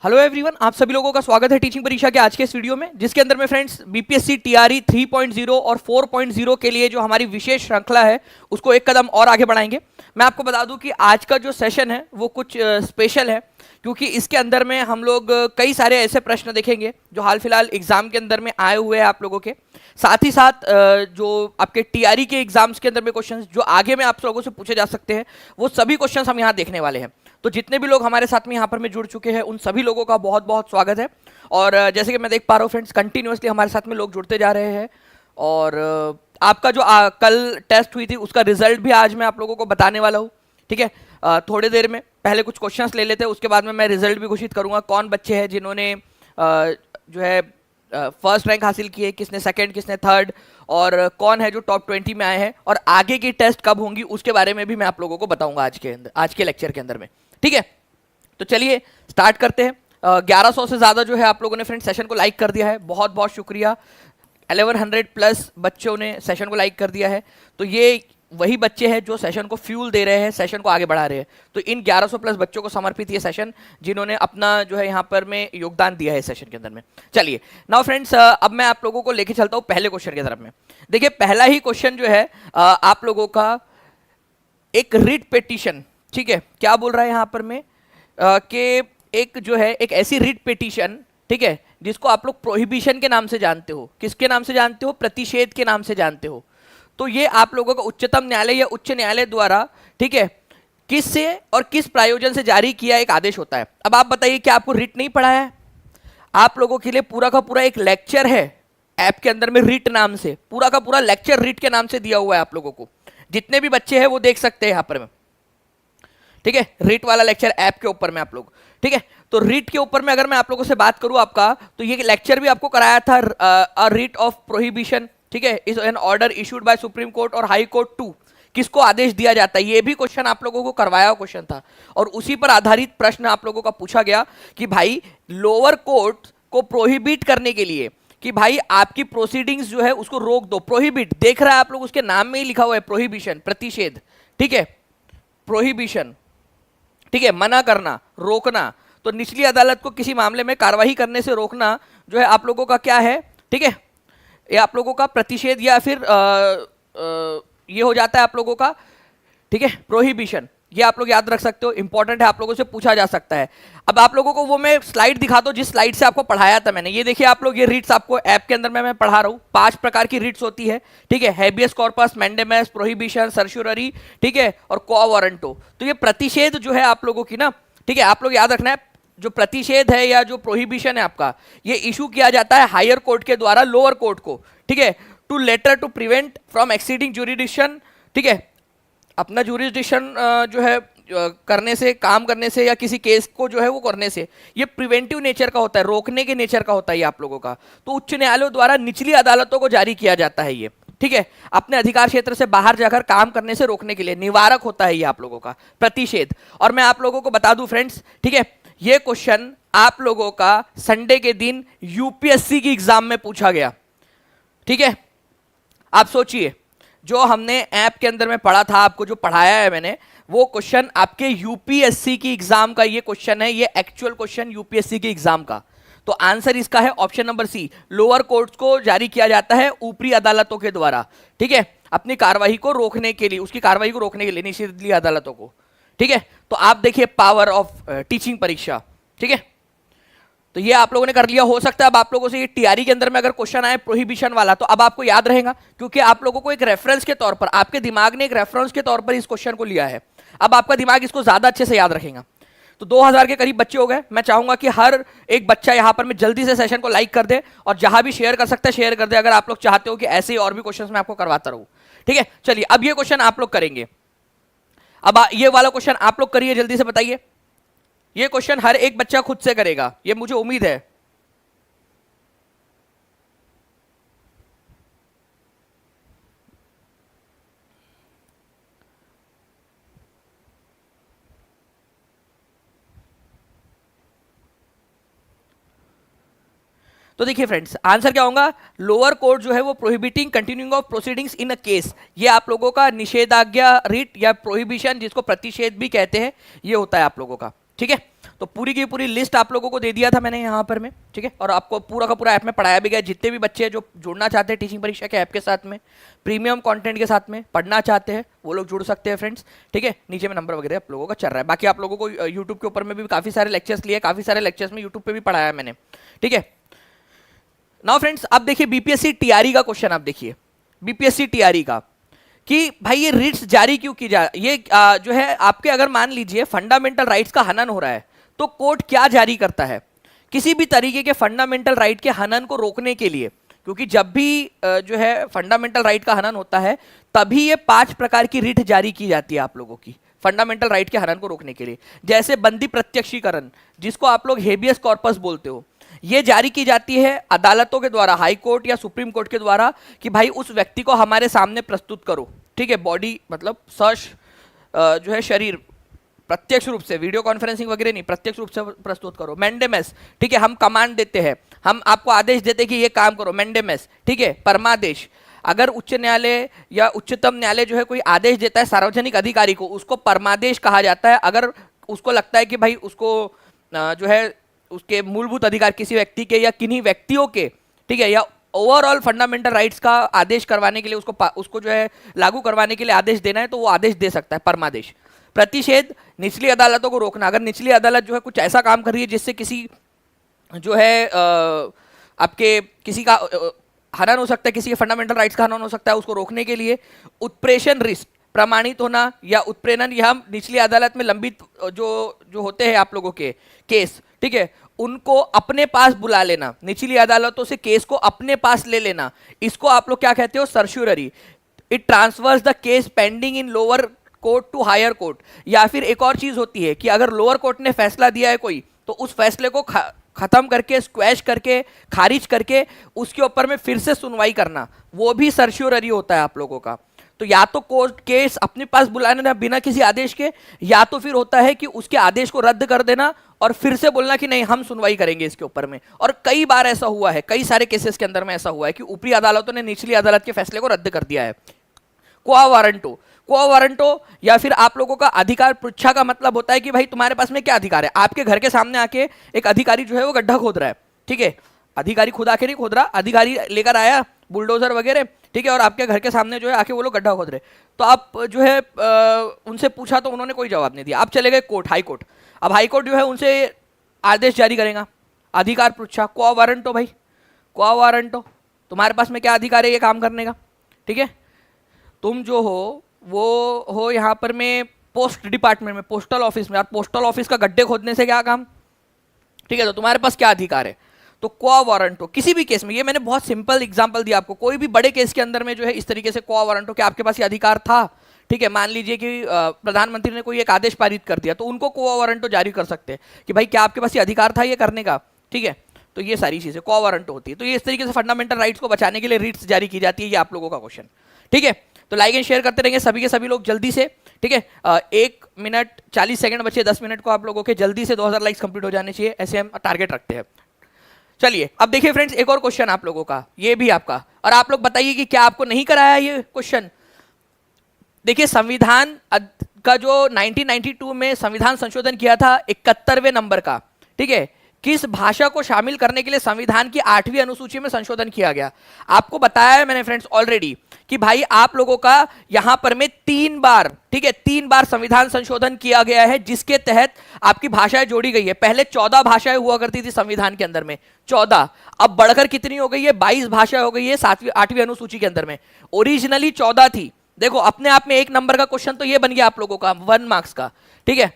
Hello everyone, आप सभी लोगों का स्वागत है टीचिंग परीक्षा के आज के इस वीडियो में, जिसके अंदर में फ्रेंड्स बीपीएससी टीआरई 3.0 और 4.0 के लिए जो हमारी विशेष श्रृंखला है उसको एक कदम और आगे बढ़ाएंगे। मैं आपको बता दूं कि आज का जो सेशन है वो कुछ स्पेशल है, क्योंकि इसके अंदर में हम लोग कई सारे ऐसे प्रश्न देखेंगे जो हाल फिलहाल एग्जाम के अंदर में आए हुए हैं आप लोगों के। साथ ही साथ जो आपके टीआरई के एग्जाम्स के अंदर में क्वेश्चंस जो आगे में आप लोगों से पूछे जा सकते हैं, वो सभी क्वेश्चंस हम यहाँ देखने वाले हैं। तो जितने भी लोग हमारे साथ में यहाँ पर में जुड़ चुके हैं उन सभी लोगों का बहुत बहुत स्वागत है। और जैसे कि मैं देख पा रहा हूँ फ्रेंड्स, कंटिन्यूअसली हमारे साथ में लोग जुड़ते जा रहे हैं। और आपका जो कल टेस्ट हुई थी उसका रिजल्ट भी आज मैं आप लोगों को बताने वाला हूँ, ठीक है। थोड़ी देर में पहले कुछ क्वेश्चंस ले लेते हैं, उसके बाद में मैं रिजल्ट भी घोषित करूँगा। कौन बच्चे हैं जिन्होंने जो है फर्स्ट रैंक हासिल किए, किसने सेकंड, किसने थर्ड, और कौन है जो टॉप 20 में आए हैं, और आगे की टेस्ट कब होंगी उसके बारे में भी मैं आप लोगों को बताऊंगा आज के लेक्चर के अंदर में, ठीक है। तो चलिए स्टार्ट करते हैं। 1100 से ज़्यादा जो है आप लोगों ने फ्रेंड सेशन को लाइक कर दिया है, बहुत बहुत शुक्रिया। 1100 प्लस बच्चों ने सेशन को लाइक कर दिया है। तो ये वही बच्चे हैं जो सेशन को फ्यूल दे रहे हैं, सेशन को आगे बढ़ा रहे हैं। तो इन 1100 प्लस बच्चों को समर्पित ये सेशन, जिन्होंने अपना जो है यहाँ पर में योगदान दिया है सेशन के अंदर में। चलिए नाउ फ्रेंड्स, अब मैं आप लोगों को लेके चलता हूँ पहले क्वेश्चन की तरफ में। देखिए पहला ही क्वेश्चन जो है आप लोगों का एक रिट पिटीशन, ठीक है। क्या बोल रहा है यहाँ पर में कि एक जो है एक ऐसी रिट पिटीशन, ठीक है, जिसको आप लोग प्रोहिबिशन के नाम से जानते हो। किसके नाम से जानते हो? प्रतिषेध के नाम से जानते हो। तो ये आप लोगों का उच्चतम न्यायालय या उच्च न्यायालय द्वारा, ठीक है, किससे और किस प्रायोजन से जारी किया एक आदेश होता है। अब आप बताइए कि आपको रिट नहीं पढ़ा है? आप लोगों के लिए पूरा का पूरा एक लेक्चर है ऐप के अंदर में, रिट नाम से पूरा का पूरा लेक्चर रिट के नाम से दिया हुआ है आप लोगों को। जितने भी बच्चे हैं वो देख सकते हैं यहाँ पर में, ठीक है, रिट वाला लेक्चर ऐप के ऊपर में आप लोग, ठीक है। तो रिट के ऊपर में अगर मैं आप लोगों से बात करूं आपका, तो ये लेक्चर भी आपको कराया था, अ रिट ऑफ प्रोहिबिशन, ठीक है, is an order issued by supreme court और हाई कोर्ट टू। किसको आदेश दिया जाता है, ये भी क्वेश्चन आप लोगों को करवाया क्वेश्चन था, और उसी पर आधारित प्रश्न आप लोगों का पूछा गया कि भाई लोअर कोर्ट को प्रोहिबिट करने के लिए, कि भाई आपकी प्रोसीडिंग्स जो है उसको रोक दो। प्रोहिबिट देख रहा है आप लोग, उसके नाम में ही लिखा हुआ है प्रोहिबिशन, प्रतिषेध, ठीक है, प्रोहिबिशन, ठीक है, मना करना, रोकना। तो निचली अदालत को किसी मामले में कार्रवाई करने से रोकना जो है आप लोगों का क्या है, ठीक है, ये आप लोगों का प्रतिषेध या फिर ये हो जाता है आप लोगों का, ठीक है, प्रोहिबिशन। ये आप लोग याद रख सकते हो, इंपॉर्टेंट है, आप लोगों से पूछा जा सकता है। अब आप लोगों को वो मैं स्लाइड दिखाता हूं जिस स्लाइड से आपको पढ़ाया था मैंने। ये देखिए आप लोग, ये रीट्स आपको ऐप के अंदर में मैं पढ़ा रहा हूं। 5 प्रकार की रीट्स होती है, ठीक है, हैबियस कॉर्पस, मैंडेमस, प्रोहिबिशन, सर्शुररी, ठीक है, और क्वा वारंटो। तो ये प्रतिषेध जो है आप लोगों की ना, ठीक है, आप लोग याद रखना है, जो प्रतिषेध है या जो प्रोहिबिशन है आपका, ये इशू किया जाता है हायर कोर्ट के द्वारा लोअर कोर्ट को, ठीक है, to letter to prevent from exceeding jurisdiction, ठीक है, अपना जुरिडिक्शन जो है करने से, काम करने से, या किसी केस को जो है वो करने से। ये प्रिवेंटिव नेचर का होता है, रोकने के नेचर का होता है ये आप लोगों का। तो उच्च न्यायालयों द्वारा निचली अदालतों को जारी किया जाता है ये, ठीक है, अपने अधिकार क्षेत्र से बाहर जाकर काम करने से रोकने के लिए निवारक होता है ये आप लोगों का प्रतिषेध। और मैं आप लोगों को बता दूं फ्रेंड्स, ठीक है, ये क्वेश्चन आप लोगों का संडे के दिन यूपीएससी की एग्जाम में पूछा गया, ठीक है। आप सोचिए, जो हमने ऐप के अंदर में पढ़ा था, आपको जो पढ़ाया है मैंने, वो क्वेश्चन आपके यूपीएससी की एग्जाम का ये क्वेश्चन है, ये एक्चुअल क्वेश्चन यूपीएससी की एग्जाम का। तो आंसर इसका है option number C, lower court को जारी किया जाता है ऊपरी अदालतों के द्वारा, ठीक है, अपनी कार्रवाई को रोकने के लिए, उसकी कार्रवाई को रोकने के लिए निचली अदालतों को, ठीक है। तो आप देखिए पावर ऑफ टीचिंग परीक्षा, ठीक है। तो ये आप लोगों ने कर लिया। हो सकता है अब आप लोगों से ये टीआरई के अंदर में अगर क्वेश्चन आए प्रोहिबिशन वाला, तो अब आपको याद रहेगा, क्योंकि आप लोगों को एक रेफरेंस के तौर पर, आपके दिमाग ने एक रेफरेंस के तौर पर इस क्वेश्चन को लिया है। अब आपका दिमाग इसको ज्यादा अच्छे से याद रखेगा। तो 2000 के करीब बच्चे हो गए। मैं चाहूंगा कि हर एक बच्चा यहां पर में जल्दी से सेशन को लाइक कर दे, और जहां भी शेयर कर सकता है शेयर कर दे, अगर आप लोग चाहते हो कि ऐसे ही और भी क्वेश्चन मैं आपको करवाता रहूं, ठीक है। चलिए अब ये क्वेश्चन आप लोग करेंगे। अब ये वाला क्वेश्चन आप लोग करिए, जल्दी से बताइए। ये क्वेश्चन हर एक बच्चा खुद से करेगा, ये मुझे उम्मीद है। तो देखिए फ्रेंड्स, आंसर क्या होगा, लोअर कोर्ट जो है वो prohibiting continuing of proceedings in a case, ये आप लोगों का निषेधाज्ञा रिट या प्रोहिबिशन, जिसको प्रतिषेध भी कहते हैं, ये होता है आप लोगों का, ठीक है। तो पूरी की पूरी लिस्ट आप लोगों को दे दिया था मैंने यहाँ पर में, ठीक है, और आपको पूरा का पूरा ऐप में पढ़ाया भी गया। जितने भी बच्चे जो जुड़ना चाहते हैं टीचिंग परीक्षा के ऐप के साथ में, प्रीमियम कंटेंट के साथ में पढ़ना चाहते हैं, वो लोग जुड़ सकते हैं फ्रेंड्स, ठीक है। नीचे में नंबर वगैरह आप लोगों का चल रहा है। बाकी आप लोगों को यूट्यूब के ऊपर में भी काफ़ी सारे लेक्चर्स लिए, काफ़ी सारे लेक्चर्स में यूट्यूब पे भी पढ़ाया मैंने, ठीक है। नाउ फ्रेंड्स अब देखिए बीपीएससी टीआरई का क्वेश्चन, आप देखिए बीपीएससी टीआरई का कि भाई ये रिट्स जारी क्यों की जा, ये जो है आपके अगर मान लीजिए फंडामेंटल राइट्स का हनन हो रहा है तो कोर्ट क्या जारी करता है किसी भी तरीके के फंडामेंटल राइट के हनन को रोकने के लिए। क्योंकि जब भी जो है फंडामेंटल राइट का हनन होता है तभी ये 5 प्रकार की रिट जारी की जाती है आप लोगों की फंडामेंटल राइट के हनन को रोकने के लिए। जैसे बंदी प्रत्यक्षीकरण, जिसको आप लोग हेबियस कॉर्पस बोलते हो, ये जारी की जाती है अदालतों के द्वारा, हाई कोर्ट या सुप्रीम कोर्ट के द्वारा, कि भाई उस व्यक्ति को हमारे सामने प्रस्तुत करो, ठीक है। बॉडी मतलब सर्च जो है शरीर प्रत्यक्ष रूप से, वीडियो कॉन्फ्रेंसिंग वगैरह नहीं, प्रत्यक्ष रूप से प्रस्तुत करो। मैंडेमस, ठीक है, हम कमांड देते हैं, हम आपको आदेश देते हैं कि ये काम करो, मैंडेमस, ठीक है। परमादेश, अगर उच्च न्यायालय या उच्चतम न्यायालय जो है कोई आदेश देता है सार्वजनिक अधिकारी को, उसको परमादेश कहा जाता है। अगर उसको लगता है कि भाई उसको जो है उसके मूलभूत अधिकार किसी व्यक्ति के या किन्हीं व्यक्तियों के, ठीक है, या ओवरऑल फंडामेंटल राइट्स का आदेश करवाने के लिए, उसको जो है लागू करवाने के लिए आदेश देना है, तो वो आदेश दे सकता है, परमादेश। प्रतिषेध, निचली अदालतों को रोकना, अगर निचली अदालत जो है कुछ ऐसा काम कर रही है जिससे किसी जो है आपके किसी का हनन हो सकता है, किसी के फंडामेंटल राइट्स का हनन हो सकता है, उसको रोकने के लिए। उत्प्रेषण रिस्क, प्रमाणित होना या उत्प्रेरण, यह निचली अदालत में लंबित जो होते हैं आप लोगों के केस, ठीक है, उनको अपने पास बुला लेना, निचली अदालतों से केस को अपने पास ले लेना, इसको आप लोग क्या कहते हो, certiorari. It transfers the case pending in lower court to higher court. या फिर एक और चीज होती है कि अगर लोअर कोर्ट ने फैसला दिया है कोई, तो उस फैसले को खत्म करके, स्क्वैश करके, खारिज करके उसके ऊपर में फिर से सुनवाई करना, वो भी सर्श्योररी होता है आप लोगों का। तो या तो कोर्ट केस अपने पास बुलाने देना बिना किसी आदेश के, या तो फिर होता है कि उसके आदेश को रद्द कर देना और फिर से बोलना कि नहीं हम सुनवाई करेंगे इसके ऊपर में। और कई बार ऐसा हुआ है, कई सारे केसेस के अंदर में ऐसा हुआ है कि ऊपरी अदालतों ने निचली अदालत के फैसले को रद्द कर दिया है। क्वा वारंटो, क्वा वारंटो या फिर आप लोगों का अधिकार पृच्छा का मतलब होता है कि भाई तुम्हारे पास में क्या अधिकार है। आपके घर के सामने आके एक अधिकारी जो है वो गड्ढा खोद रहा है, ठीक है, अधिकारी खुद आके नहीं खोद रहा, अधिकारी लेकर आया बुलडोजर वगैरह, ठीक है, और आपके घर के सामने जो है आके वो लोग गड्ढा खोद रहे, तो आप जो है उनसे पूछा तो उन्होंने कोई जवाब नहीं दिया, आप चले गए कोर्ट, हाई कोर्ट। अब हाई कोर्ट जो है उनसे आदेश जारी करेगा, अधिकार पृच्छा, क्वा वारंटो, भाई क्वा वारंटो, तुम्हारे पास में क्या अधिकार है ये काम करने का, ठीक है। तुम जो हो वो हो यहाँ पर में पोस्ट डिपार्टमेंट में, पोस्टल ऑफिस में, और पोस्टल ऑफिस का गड्ढे खोदने से क्या काम, ठीक है, तो तुम्हारे पास क्या अधिकार है। तो क्वा वारंटो किसी भी केस में, ये मैंने बहुत सिंपल एग्जांपल दिया आपको, कोई भी बड़े केस के अंदर में जो है इस तरीके से क्वा वारंटो कि आपके पास ये अधिकार था, ठीक है, मान लीजिए कि प्रधानमंत्री ने कोई एक आदेश पारित कर दिया, तो उनको क्वा वारंटो जारी कर सकते हैं कि भाई क्या आपके पास ये अधिकार था ये करने का, ठीक है। तो ये सारी चीजें क्वा वारंटो होती है। तो ये इस तरीके से फंडामेंटल राइट्स को बचाने के लिए रिट्स जारी की जाती है, ये आप लोगों का क्वेश्चन, ठीक है। तो लाइक एंड शेयर करते रहेंगे सभी के सभी लोग जल्दी से, ठीक है। 1 मिनट 40 सेकंड बचे, 10 मिनट को आप लोगों के जल्दी से 2000 लाइक्स कंप्लीट हो जाने चाहिए, ऐसे हम टारगेट रखते हैं। चलिए अब देखिए फ्रेंड्स, एक और क्वेश्चन आप लोगों का, ये भी आपका, और आप लोग बताइए कि क्या आपको नहीं कराया ये क्वेश्चन। देखिए संविधान का जो 1992 में संविधान संशोधन किया था 71वें नंबर का, ठीक है, किस भाषा को शामिल करने के लिए संविधान की 8वीं अनुसूची में संशोधन किया गया। आपको बताया है मैंने फ्रेंड्स ऑलरेडी कि भाई आप लोगों का यहां पर में 3 बार, ठीक है, 3 बार संविधान संशोधन किया गया है, जिसके तहत आपकी भाषाएं जोड़ी गई है। पहले 14 भाषाएं हुआ करती थी संविधान के अंदर में, 14, अब बढ़कर कितनी हो गई है, 22 भाषा हो गई है 8वीं अनुसूची के अंदर में। ओरिजिनली 14 थी। देखो अपने आप में 1 नंबर का क्वेश्चन तो ये बन गया आप लोगों का 1 मार्क्स का, ठीक है,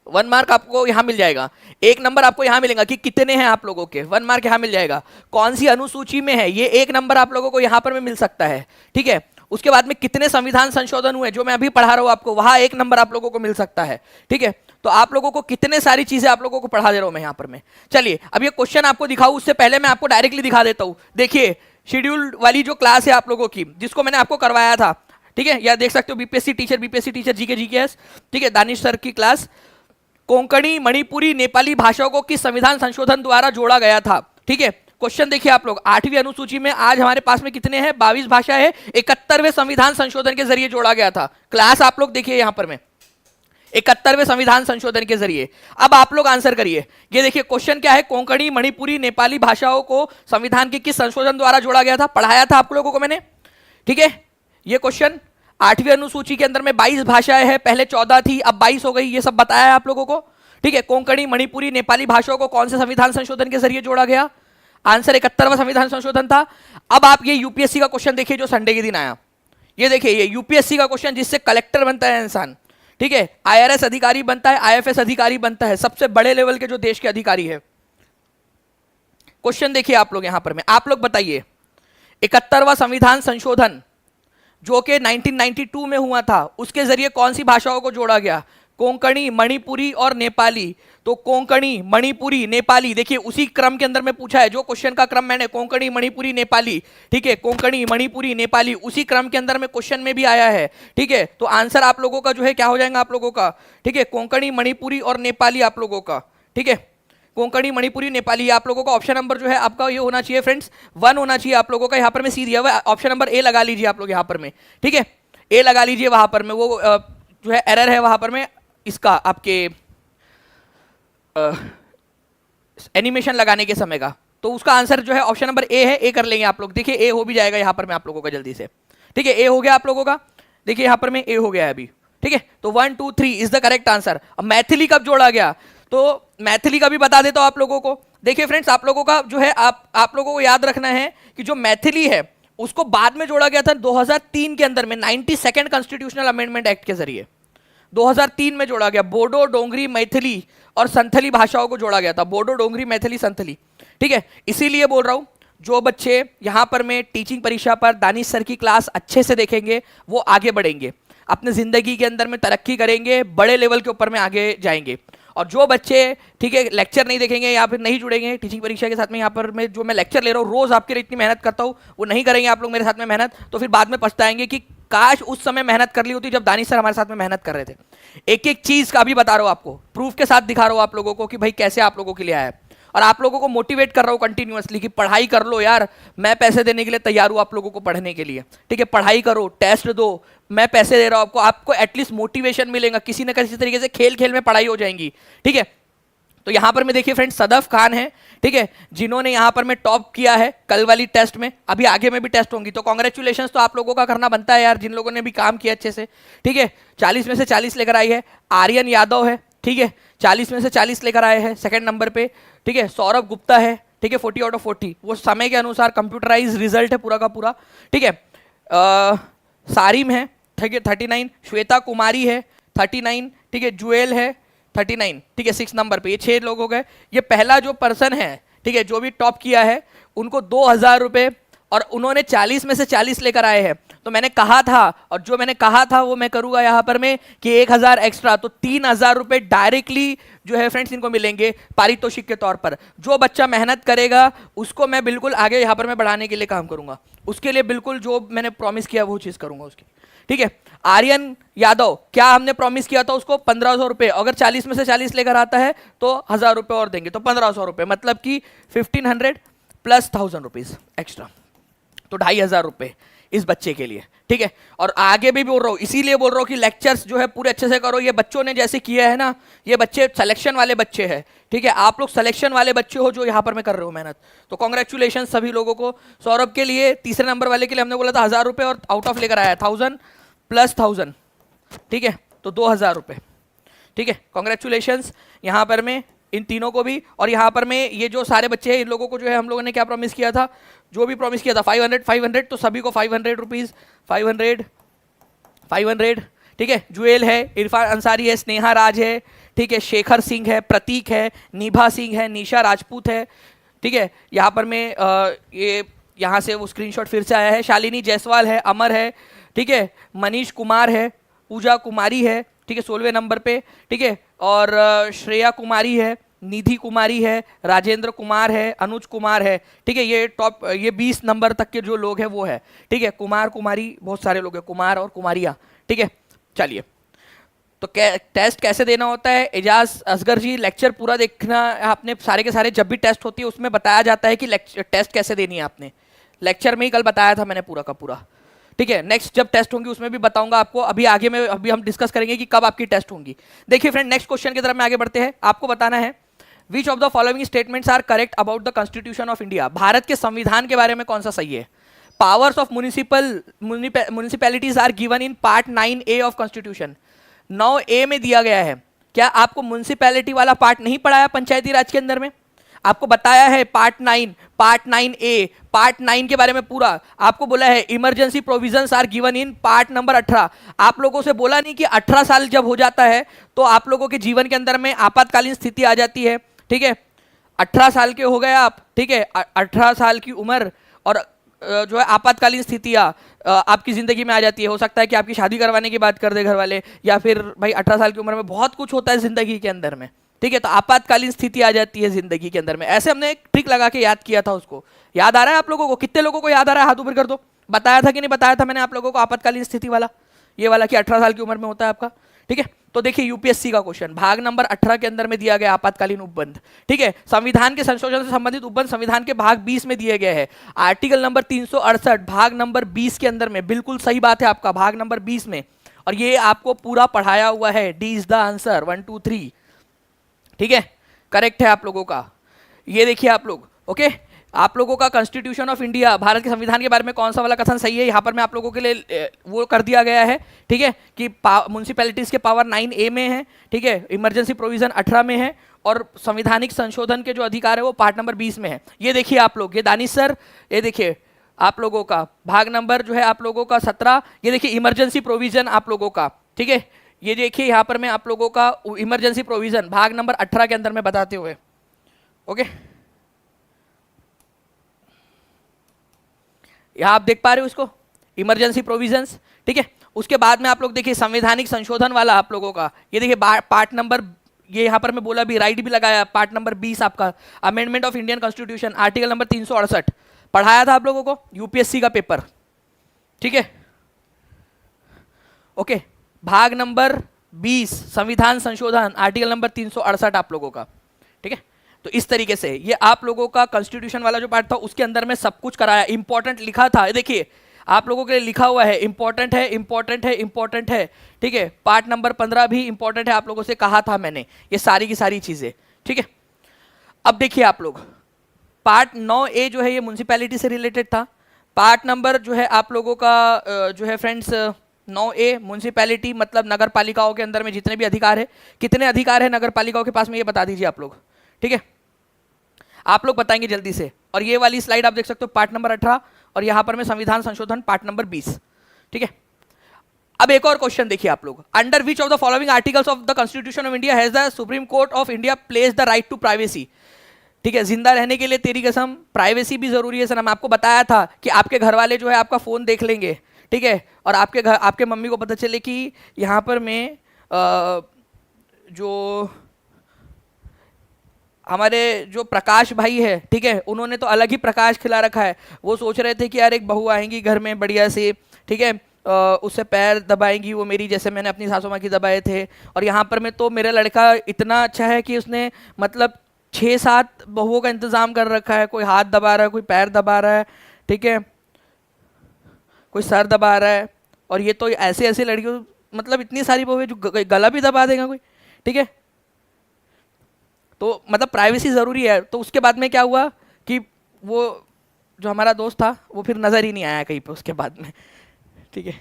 1 मार्क आपको यहां मिल जाएगा। 1 नंबर आपको यहां मिलेगा कि कितने हैं आप लोगों के, 1 मार्क यहां मिल जाएगा। कौन सी अनुसूची में है ये 1 नंबर आप लोगों को यहां पर में मिल सकता है, ठीक है। उसके बाद में कितने संविधान संशोधन हुए जो मैं अभी पढ़ा रहा हूं आपको, वहां 1 नंबर आप लोगों को मिल सकता है, ठीक है। तो आप लोगों को कितने सारी चीजें आप लोगों को पढ़ा दे रहा हूं मैं यहां पर में। चलिए अब ये क्वेश्चन आपको दिखाऊं उससे पहले मैं आपको डायरेक्टली दिखा देता हूं। देखिए शेड्यूल्ड वाली जो क्लास है आप लोगों की, जिसको मैंने आपको करवाया था, ठीक है, या देख सकते हो बीपीएससी टीचर जीके जीकेएस, ठीक है, दानिश सर की क्लास। कोंकणी, मणिपुरी, नेपाली भाषाओं को किस संविधान संशोधन द्वारा जोड़ा गया था, ठीक है। क्वेश्चन देखिए आप लोग, 8वीं अनुसूची में आज हमारे पास में कितने हैं, 22 भाषा है, 71वें संविधान संशोधन के जरिए जोड़ा गया था। क्लास आप लोग देखिए यहां पर में 71वें संविधान संशोधन के जरिए। अब आप लोग आंसर करिए। ये देखिए क्वेश्चन क्या है, कोंकणी, मणिपुरी, नेपाली भाषाओं को संविधान के किस संशोधन द्वारा जोड़ा गया था? पढ़ाया था आप लोगों को मैंने, ठीक है। ये क्वेश्चन 8वीं अनुसूची के अंदर में 22 भाषाएं हैं, पहले 14 थी, अब 22 हो गई, ये सब बताया है आप लोगों को, ठीक है। कोंकणी, मणिपुरी, नेपाली भाषाओं को कौन से संविधान संशोधन के जरिए जोड़ा गया? आंसर 71वां संविधान संशोधन था। अब आप ये यूपीएससी का क्वेश्चन देखिए जो संडे के दिन आया। ये देखिए, ये यूपीएससी का क्वेश्चन जिससे कलेक्टर बनता है इंसान, ठीक है, आईआरएस अधिकारी बनता है, आईएफएस अधिकारी बनता है, सबसे बड़े लेवल के जो देश के अधिकारी है। क्वेश्चन देखिए आप लोग यहां पर में, आप लोग बताइए 71वां संविधान संशोधन जो कि 1992 में हुआ था, उसके जरिए कौन सी भाषाओं को जोड़ा गया? कोंकणी, मणिपुरी और नेपाली। तो कोंकणी, मणिपुरी, नेपाली, देखिए उसी क्रम के अंदर में पूछा है, जो क्वेश्चन का क्रम मैंने कोंकणी, मणिपुरी, नेपाली, ठीक है, कोंकणी, मणिपुरी, नेपाली, उसी क्रम के अंदर में क्वेश्चन में भी आया है, ठीक है। तो आंसर आप लोगों का जो है क्या हो जाएगा आप लोगों का, ठीक है, कोंकणी, मणिपुरी और नेपाली आप लोगों का, ठीक है, कोंकणी, मणिपुरी, नेपाली। आप लोगों का ऑप्शन नंबर जो है आपका ये होना चाहिए फ्रेंड्स 1 होना चाहिए आप लोगों का। यहाँ पर में सी दिया हुआ है, ऑप्शन नंबर ए लगा लीजिए आप लोग यहाँ पर में, ठीक है, ए लगा लीजिए वहां पर में। वो जो है एरर है वहां पर में इसका, आपके एनिमेशन लगाने के समय का, तो उसका आंसर जो है ऑप्शन नंबर ए है, ए कर लेंगे आप लोग। देखिए ए हो भी जाएगा यहाँ पर में आप लोगों का जल्दी से, ठीक है, ए हो गया आप लोगों का, देखिए यहाँ पर में ए हो गया है अभी, ठीक है। तो 1 2 3 इज द करेक्ट आंसर। अब मैथिली कब जोड़ा गया, तो मैथिली का भी बता देता हूं आप लोगों को। देखिए फ्रेंड्स, आप लोगों का जो है आप लोगों को याद रखना है कि जो मैथिली है उसको बाद में जोड़ा गया था 2003 के अंदर में, 92nd कॉन्स्टिट्यूशनल अमेंडमेंट एक्ट के जरिए 2003 में जोड़ा गया। बोडो, डोंगरी, मैथिली और संथली भाषाओं को जोड़ा गया था, बोडो, डोंगरी, मैथिली, संथली, ठीक है। इसीलिए बोल रहा हूं, जो बच्चे यहां पर में टीचिंग परीक्षा पर दानिश सर की क्लास अच्छे से देखेंगे वो आगे बढ़ेंगे, अपने जिंदगी के अंदर में तरक्की करेंगे, बड़े लेवल के ऊपर में आगे जाएंगे। और जो बच्चे, ठीक है, लेक्चर नहीं देखेंगे या फिर नहीं जुड़ेंगे टीचिंग परीक्षा के साथ में, यहाँ पर मैं जो मैं लेक्चर ले रहा हूँ रोज आपके लिए इतनी मेहनत करता हूँ, वो नहीं करेंगे आप लोग मेरे साथ में मेहनत, तो फिर बाद में पछताएंगे कि काश उस समय मेहनत कर ली होती जब दानिश सर हमारे साथ में मेहनत कर रहे थे। एक एक चीज का भी बता रहा हूँ आपको, प्रूफ के साथ दिखा रहा हूँ आप लोगों को कि भाई कैसे आप लोगों के लिए आया है, और आप लोगों को मोटिवेट कर रहा हूँ कंटिन्यूअसली कि पढ़ाई कर लो यार, मैं पैसे देने के लिए तैयार हूँ आप लोगों को पढ़ने के लिए, ठीक है, पढ़ाई करो, टेस्ट दो, मैं पैसे दे रहा हूँ आपको, आपको एटलीस्ट मोटिवेशन मिलेगा, किसी न किसी तरीके से खेल खेल में पढ़ाई हो जाएंगी, ठीक है। तो यहां पर में देखिए फ्रेंड्स सदफ खान है, ठीक है, जिन्होंने यहां पर में टॉप किया है कल वाली टेस्ट में, अभी आगे में भी टेस्ट होंगी, तो कांग्रेचुलेशंस तो आप लोगों का करना बनता है यार, जिन लोगों ने भी काम किया अच्छे से, ठीक है। 40 में से 40 लेकर आई है। आर्यन यादव है, ठीक है, 40 में से 40 लेकर आए हैं सेकंड नंबर पे, ठीक है। सौरभ गुप्ता है, ठीक है, 40 आउट ऑफ 40, वो समय के अनुसार कंप्यूटराइज रिजल्ट है पूरा का पूरा, ठीक है। सारिम है, ठीक है, 39, श्वेता कुमारी है 39, ठीक है, जुएल है 39, ठीक है, 6 नंबर पे। ये 6 लोग हो गए। ये पहला जो पर्सन है, ठीक है, जो भी टॉप किया है, उनको 2000 रुपये, और उन्होंने 40 में से 40 लेकर आए हैं। तो मैंने कहा था, और जो मैंने कहा था वो मैं करूंगा यहाँ पर में कि 1000 एक्स्ट्रा, तो 3000 रुपये डायरेक्टली जो है फ्रेंड्स इनको मिलेंगे पारितोषिक के तौर पर। जो बच्चा मेहनत करेगा उसको मैं बिल्कुल आगे यहाँ पर मैं बढ़ाने के लिए काम करूंगा, उसके लिए बिल्कुल जो मैंने प्रॉमिस किया वो चीज़ करूंगा उसकी, ठीक है। आर्यन यादव, क्या हमने प्रॉमिस किया था उसको 1500 रुपये, अगर 40 में से 40 लेकर आता है तो 1000 रुपये और देंगे, तो 1500 रुपये, मतलब कि 1500 प्लस 1000 रुपीज़ एक्स्ट्रा, तो 2500 रुपये इस बच्चे के लिए, ठीक है। और आगे भी बोल रहा हूँ, इसीलिए बोल रहा हूँ कि लेक्चर्स जो है पूरे अच्छे से करो। ये बच्चों ने जैसे किया है ना, ये बच्चे सिलेक्शन वाले बच्चे हैं, ठीक है, आप लोग सिलेक्शन वाले बच्चे हो जो यहाँ पर मैं कर रहे हो मेहनत, तो कांग्रेचुलेशन सभी लोगों को। सौरभ के लिए, तीसरे नंबर वाले के लिए हमने बोला था 1000 रुपये, और आउट ऑफ लेकर आया 1000 प्लस 1000, ठीक है, तो 2000 रुपये, ठीक है। कांग्रेचुलेशंस यहाँ पर में इन तीनों को भी। और यहाँ पर में ये जो सारे बच्चे हैं इन लोगों को जो है हम लोगों ने क्या प्रॉमिस किया था, जो भी प्रॉमिस किया था 500, तो सभी को 500 रुपीज़, 500, ठीक है। जुएल है, इरफान अंसारी है, स्नेहा राज है, ठीक है, शेखर सिंह है, प्रतीक है, निभा सिंह है, निशा राजपूत है, ठीक है। यहाँ पर में ये यहाँ से वो स्क्रीनशॉट फिर से आया है, शालिनी जायसवाल है, अमर है, ठीक है, मनीष कुमार है, पूजा कुमारी है, ठीक है, 16वें नंबर पे, ठीक है, और श्रेया कुमारी है, निधि कुमारी है, राजेंद्र कुमार है, अनुज कुमार है, ठीक है। ये टॉप, ये 20 नंबर तक के जो लोग हैं वो है, ठीक है। कुमार कुमारी बहुत सारे लोग हैं, कुमार और कुमारियाँ, ठीक है। चलिए, तो टेस्ट कैसे देना होता है, एजाज असगर जी लेक्चर पूरा देखना आपने, सारे के सारे जब भी टेस्ट होती है उसमें बताया जाता है कि टेस्ट कैसे देनी है। आपने लेक्चर में ही कल बताया था मैंने पूरा का पूरा, ठीक है, नेक्स्ट जब टेस्ट होंगी उसमें भी बताऊंगा आपको, अभी हम डिस्कस करेंगे कि कब आपकी टेस्ट होंगी। देखिए फ्रेंड, नेक्स्ट क्वेश्चन की तरफ में आगे बढ़ते हैं। आपको बताना है which of the following statements are correct about the constitution of India. Bharat के संविधान के बारे में कौन सा सही है। Powers of municipalities are given in part 9A of constitution. 9A में दिया गया है। क्या आपको म्युनिसिपैलिटी वाला पार्ट नहीं पढ़ाया पंचायती राज के अंदर में? आपको बताया है पार्ट 9A, पार्ट 9 के बारे में पूरा आपको बोला है। Emergency provisions are given in part number 18। आप लोगों से बोला नहीं कि 18 साल जब हो जाता है तो आप लोगों के जीवन के अंदर में आपातकालीन स्थिति आ जाती है। ठीक है, 18 साल के हो गए आप, ठीक है, 18 साल की उम्र और जो है आपातकालीन स्थितियाँ आपकी ज़िंदगी में आ जाती है। हो सकता है कि आपकी शादी करवाने की बात कर दे घर वाले, या फिर भाई 18 साल की उम्र में बहुत कुछ होता है ज़िंदगी के अंदर में। ठीक है, तो आपातकालीन स्थिति आ जाती है ज़िंदगी के अंदर में। ऐसे हमने एक ट्रिक लगा के याद किया था उसको। याद आ रहा है आप लोगों को? कितने लोगों को याद आ रहा है? हाथ ऊपर कर दो। बताया था कि नहीं बताया था मैंने आप लोगों को आपातकालीन स्थिति वाला, ये वाला कि 18 साल की उम्र में होता है आपका। ठीक है, तो देखिए यूपीएससी का क्वेश्चन भाग नंबर 18 के अंदर में दिया गया आपातकालीन उपबंध। ठीक है, संविधान के संशोधन से संबंधित उपबंध संविधान के भाग 20 में दिए गए हैं। आर्टिकल नंबर 368 भाग नंबर 20 के अंदर में, बिल्कुल सही बात है आपका, भाग नंबर 20 में। और ये आपको पूरा पढ़ाया हुआ है। D is the answer, 1 2 3। ठीक है, करेक्ट है आप लोगों का। ये देखिए आप लोग, ओके, आप लोगों का कॉन्स्टिट्यूशन ऑफ इंडिया, भारत के संविधान के बारे में कौन सा वाला कथन सही है, यहाँ पर मैं आप लोगों के लिए वो कर दिया गया है। ठीक है, कि म्युनिसिपैलिटीज के पावर 9A में है। ठीक है, इमरजेंसी प्रोविजन 18 में है, और संवैधानिक संशोधन के जो अधिकार है वो पार्ट नंबर 20 में है। ये देखिए आप लोग, ये दानिश सर, ये देखिए आप लोगों का भाग नंबर जो है आप लोगों का 17। ये देखिए इमरजेंसी प्रोविजन आप लोगों का। ठीक है, ये देखिए यहाँ पर मैं आप लोगों का इमरजेंसी प्रोविजन भाग नंबर 18 के अंदर में बताते हुए, ओके, यहाँ आप देख पा रहे हो उसको, इमरजेंसी प्रोविजंस। ठीक है, उसके बाद में आप लोग देखिए संवैधानिक संशोधन वाला आप लोगों का, ये देखिए पार्ट नंबर, ये यहाँ पर मैं बोला भी, राइट भी लगाया, पार्ट नंबर 20 आपका amendment of Indian constitution, article number 368 पढ़ाया था आप लोगों को यूपीएससी का पेपर। ठीक है, ओके, भाग नंबर 20 संविधान संशोधन आर्टिकल नंबर 368 आप लोगों का। ठीक है, तो इस तरीके से ये आप लोगों का कॉन्स्टिट्यूशन वाला जो पार्ट था उसके अंदर में सब कुछ कराया। इंपॉर्टेंट लिखा था, देखिए आप लोगों के लिए लिखा हुआ है, इंपॉर्टेंट है, इंपॉर्टेंट है, इंपॉर्टेंट है। ठीक है, पार्ट नंबर 15 भी इंपॉर्टेंट है, आप लोगों से कहा था मैंने, ये सारी की सारी चीजें। ठीक है, अब देखिए आप लोग, पार्ट 9A जो है ये म्युनिसिपैलिटी से रिलेटेड था। पार्ट नंबर जो है आप लोगों का जो है फ्रेंड्स 9A म्युनिसिपैलिटी मतलब नगर पालिकाओं के अंदर में जितने भी अधिकार है, कितने अधिकार है नगर पालिकाओं के पास में, ये बता दीजिए आप लोग। ठीक है, आप लोग बताएंगे जल्दी से। और ये वाली स्लाइड आप देख सकते हो, पार्ट नंबर 18, और यहां पर में संविधान संशोधन पार्ट नंबर 20। ठीक है, अब एक और क्वेश्चन देखिए आप लोग, under which of the following articles of the constitution of India has the Supreme Court of India place the right to privacy. ठीक है, जिंदा रहने के लिए तेरी कसम प्राइवेसी भी जरूरी है सनम। आपको बताया था कि आपके घर वाले जो है आपका फोन देख लेंगे। ठीक है, और आपके घर, आपके मम्मी को पता चले कि यहाँ पर मैं जो हमारे जो प्रकाश भाई है, ठीक है, उन्होंने तो अलग ही प्रकाश खिला रखा है। वो सोच रहे थे कि यार एक बहू आएंगी घर में बढ़िया से, ठीक है, उससे पैर दबाएंगी वो मेरी, जैसे मैंने अपनी सासू माँ की दबाए थे। और यहाँ पर मैं तो मेरा लड़का इतना अच्छा है कि उसने मतलब 6-7 बहुओं का इंतजाम कर रखा है। कोई हाथ दबा रहा है, कोई पैर दबा रहा है, ठीक है, कोई सर दबा रहा है। और ये तो ऐसे ऐसे लड़कियों, मतलब इतनी सारी बहुएं जो गला भी दबा देगा कोई। ठीक है, तो मतलब प्राइवेसी ज़रूरी है। तो उसके बाद में क्या हुआ कि वो जो हमारा दोस्त था वो फिर नज़र ही नहीं आया कहीं पे उसके बाद में। ठीक है,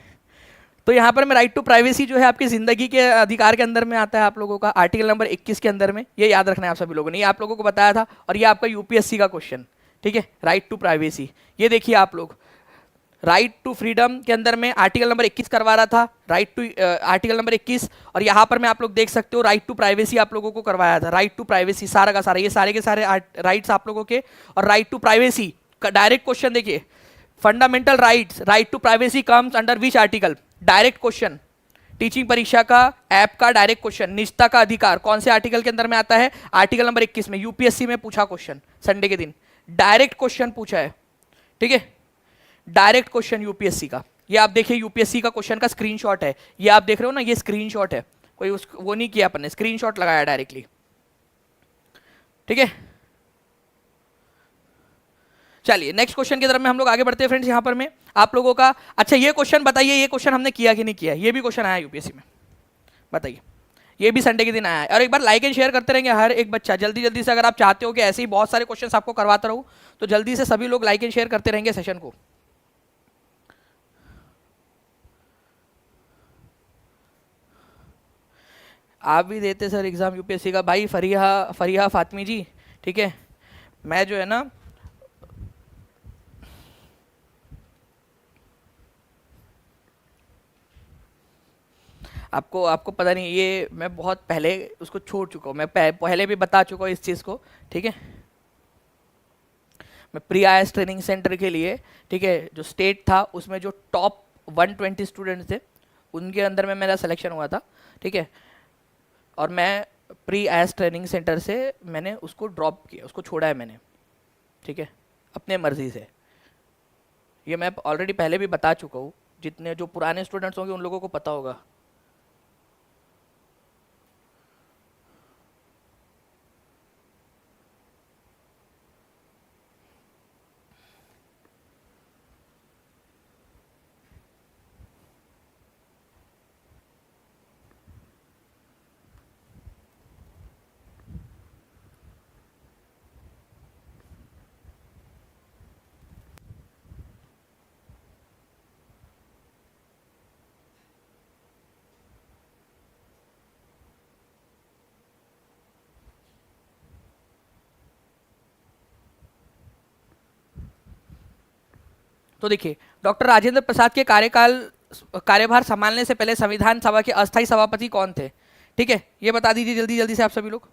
तो यहाँ पर मैं राइट टू प्राइवेसी जो है आपकी ज़िंदगी के अधिकार के अंदर में आता है आप लोगों का, आर्टिकल नंबर 21 के अंदर में। ये याद रखना है आप सभी लोगों ने, ये आप लोगों को बताया था। और ये आपका यूपीएससी का क्वेश्चन। ठीक है, राइट टू प्राइवेसी, ये देखिए आप लोग, राइट टू फ्रीडम के अंदर में आर्टिकल नंबर 21 करवा रहा था, राइट टू आर्टिकल नंबर 21। और यहाँ पर मैं आप लोग देख सकते हो राइट टू प्राइवेसी आप लोगों को करवाया था। राइट टू प्राइवेसी सारा का सारा, ये सारे के सारे राइट्स आप लोगों के। और राइट टू प्राइवेसी का डायरेक्ट क्वेश्चन देखिए, fundamental rights, right to privacy comes under which article. Direct question, teaching परीक्षा का ऐप का डायरेक्ट क्वेश्चन, निजता का अधिकार कौन से आर्टिकल के अंदर में आता है, आर्टिकल नंबर 21 में। यूपीएससी में पूछा क्वेश्चन, संडे के दिन डायरेक्ट क्वेश्चन पूछा है। ठीक है, डायरेक्ट क्वेश्चन यूपीएससी का। ये आप देखिए यूपीएससी का क्वेश्चन का स्क्रीनशॉट है, ये आप देख रहे हो ना, ये स्क्रीनशॉट है, कोई उस वो नहीं किया अपन ने, स्क्रीनशॉट लगाया डायरेक्टली। ठीक है, चलिए नेक्स्ट क्वेश्चन की तरफ में हम लोग आगे बढ़ते हैं फ्रेंड्स। यहाँ पर में आप लोगों का, अच्छा ये क्वेश्चन बताइए, ये क्वेश्चन हमने किया कि नहीं किया, ये भी क्वेश्चन आया यूपीएससी में, बताइए। ये भी संडे के दिन आया है। और एक बार लाइक एंड शेयर करते रहेंगे हर एक बच्चा, जल्दी जल्दी से। अगर आप चाहते हो कि ऐसे ही बहुत सारे क्वेश्चन आपको करवाता रहूँ तो जल्दी से सभी लोग लाइक एंड शेयर करते रहेंगे सेशन को। आप भी देते सर एग्जाम यूपीएससी का? भाई फरीहा फरीहा फातमी जी, ठीक है, मैं जो है ना आपको आपको पता नहीं, ये मैं बहुत पहले उसको छोड़ चुका हूँ, मैं पहले भी बता चुका हूँ इस चीज़ को, ठीक है। मैं प्री आईएएस ट्रेनिंग सेंटर के लिए, ठीक है, जो स्टेट था उसमें जो टॉप 120 स्टूडेंट्स थे उनके अंदर में मेरा सिलेक्शन हुआ था, ठीक है। और मैं प्री आईएएस ट्रेनिंग सेंटर से मैंने उसको ड्रॉप किया, उसको छोड़ा है मैंने, ठीक है, अपने मर्जी से। ये मैं ऑलरेडी पहले भी बता चुका हूँ, जितने जो पुराने स्टूडेंट्स होंगे उन लोगों को पता होगा। तो देखिए, डॉक्टर राजेंद्र प्रसाद के कार्यभार संभालने से पहले संविधान सभा के अस्थायी सभापति कौन थे? ठीक है, ये बता दीजिए जल्दी जल्दी से आप सभी लोग।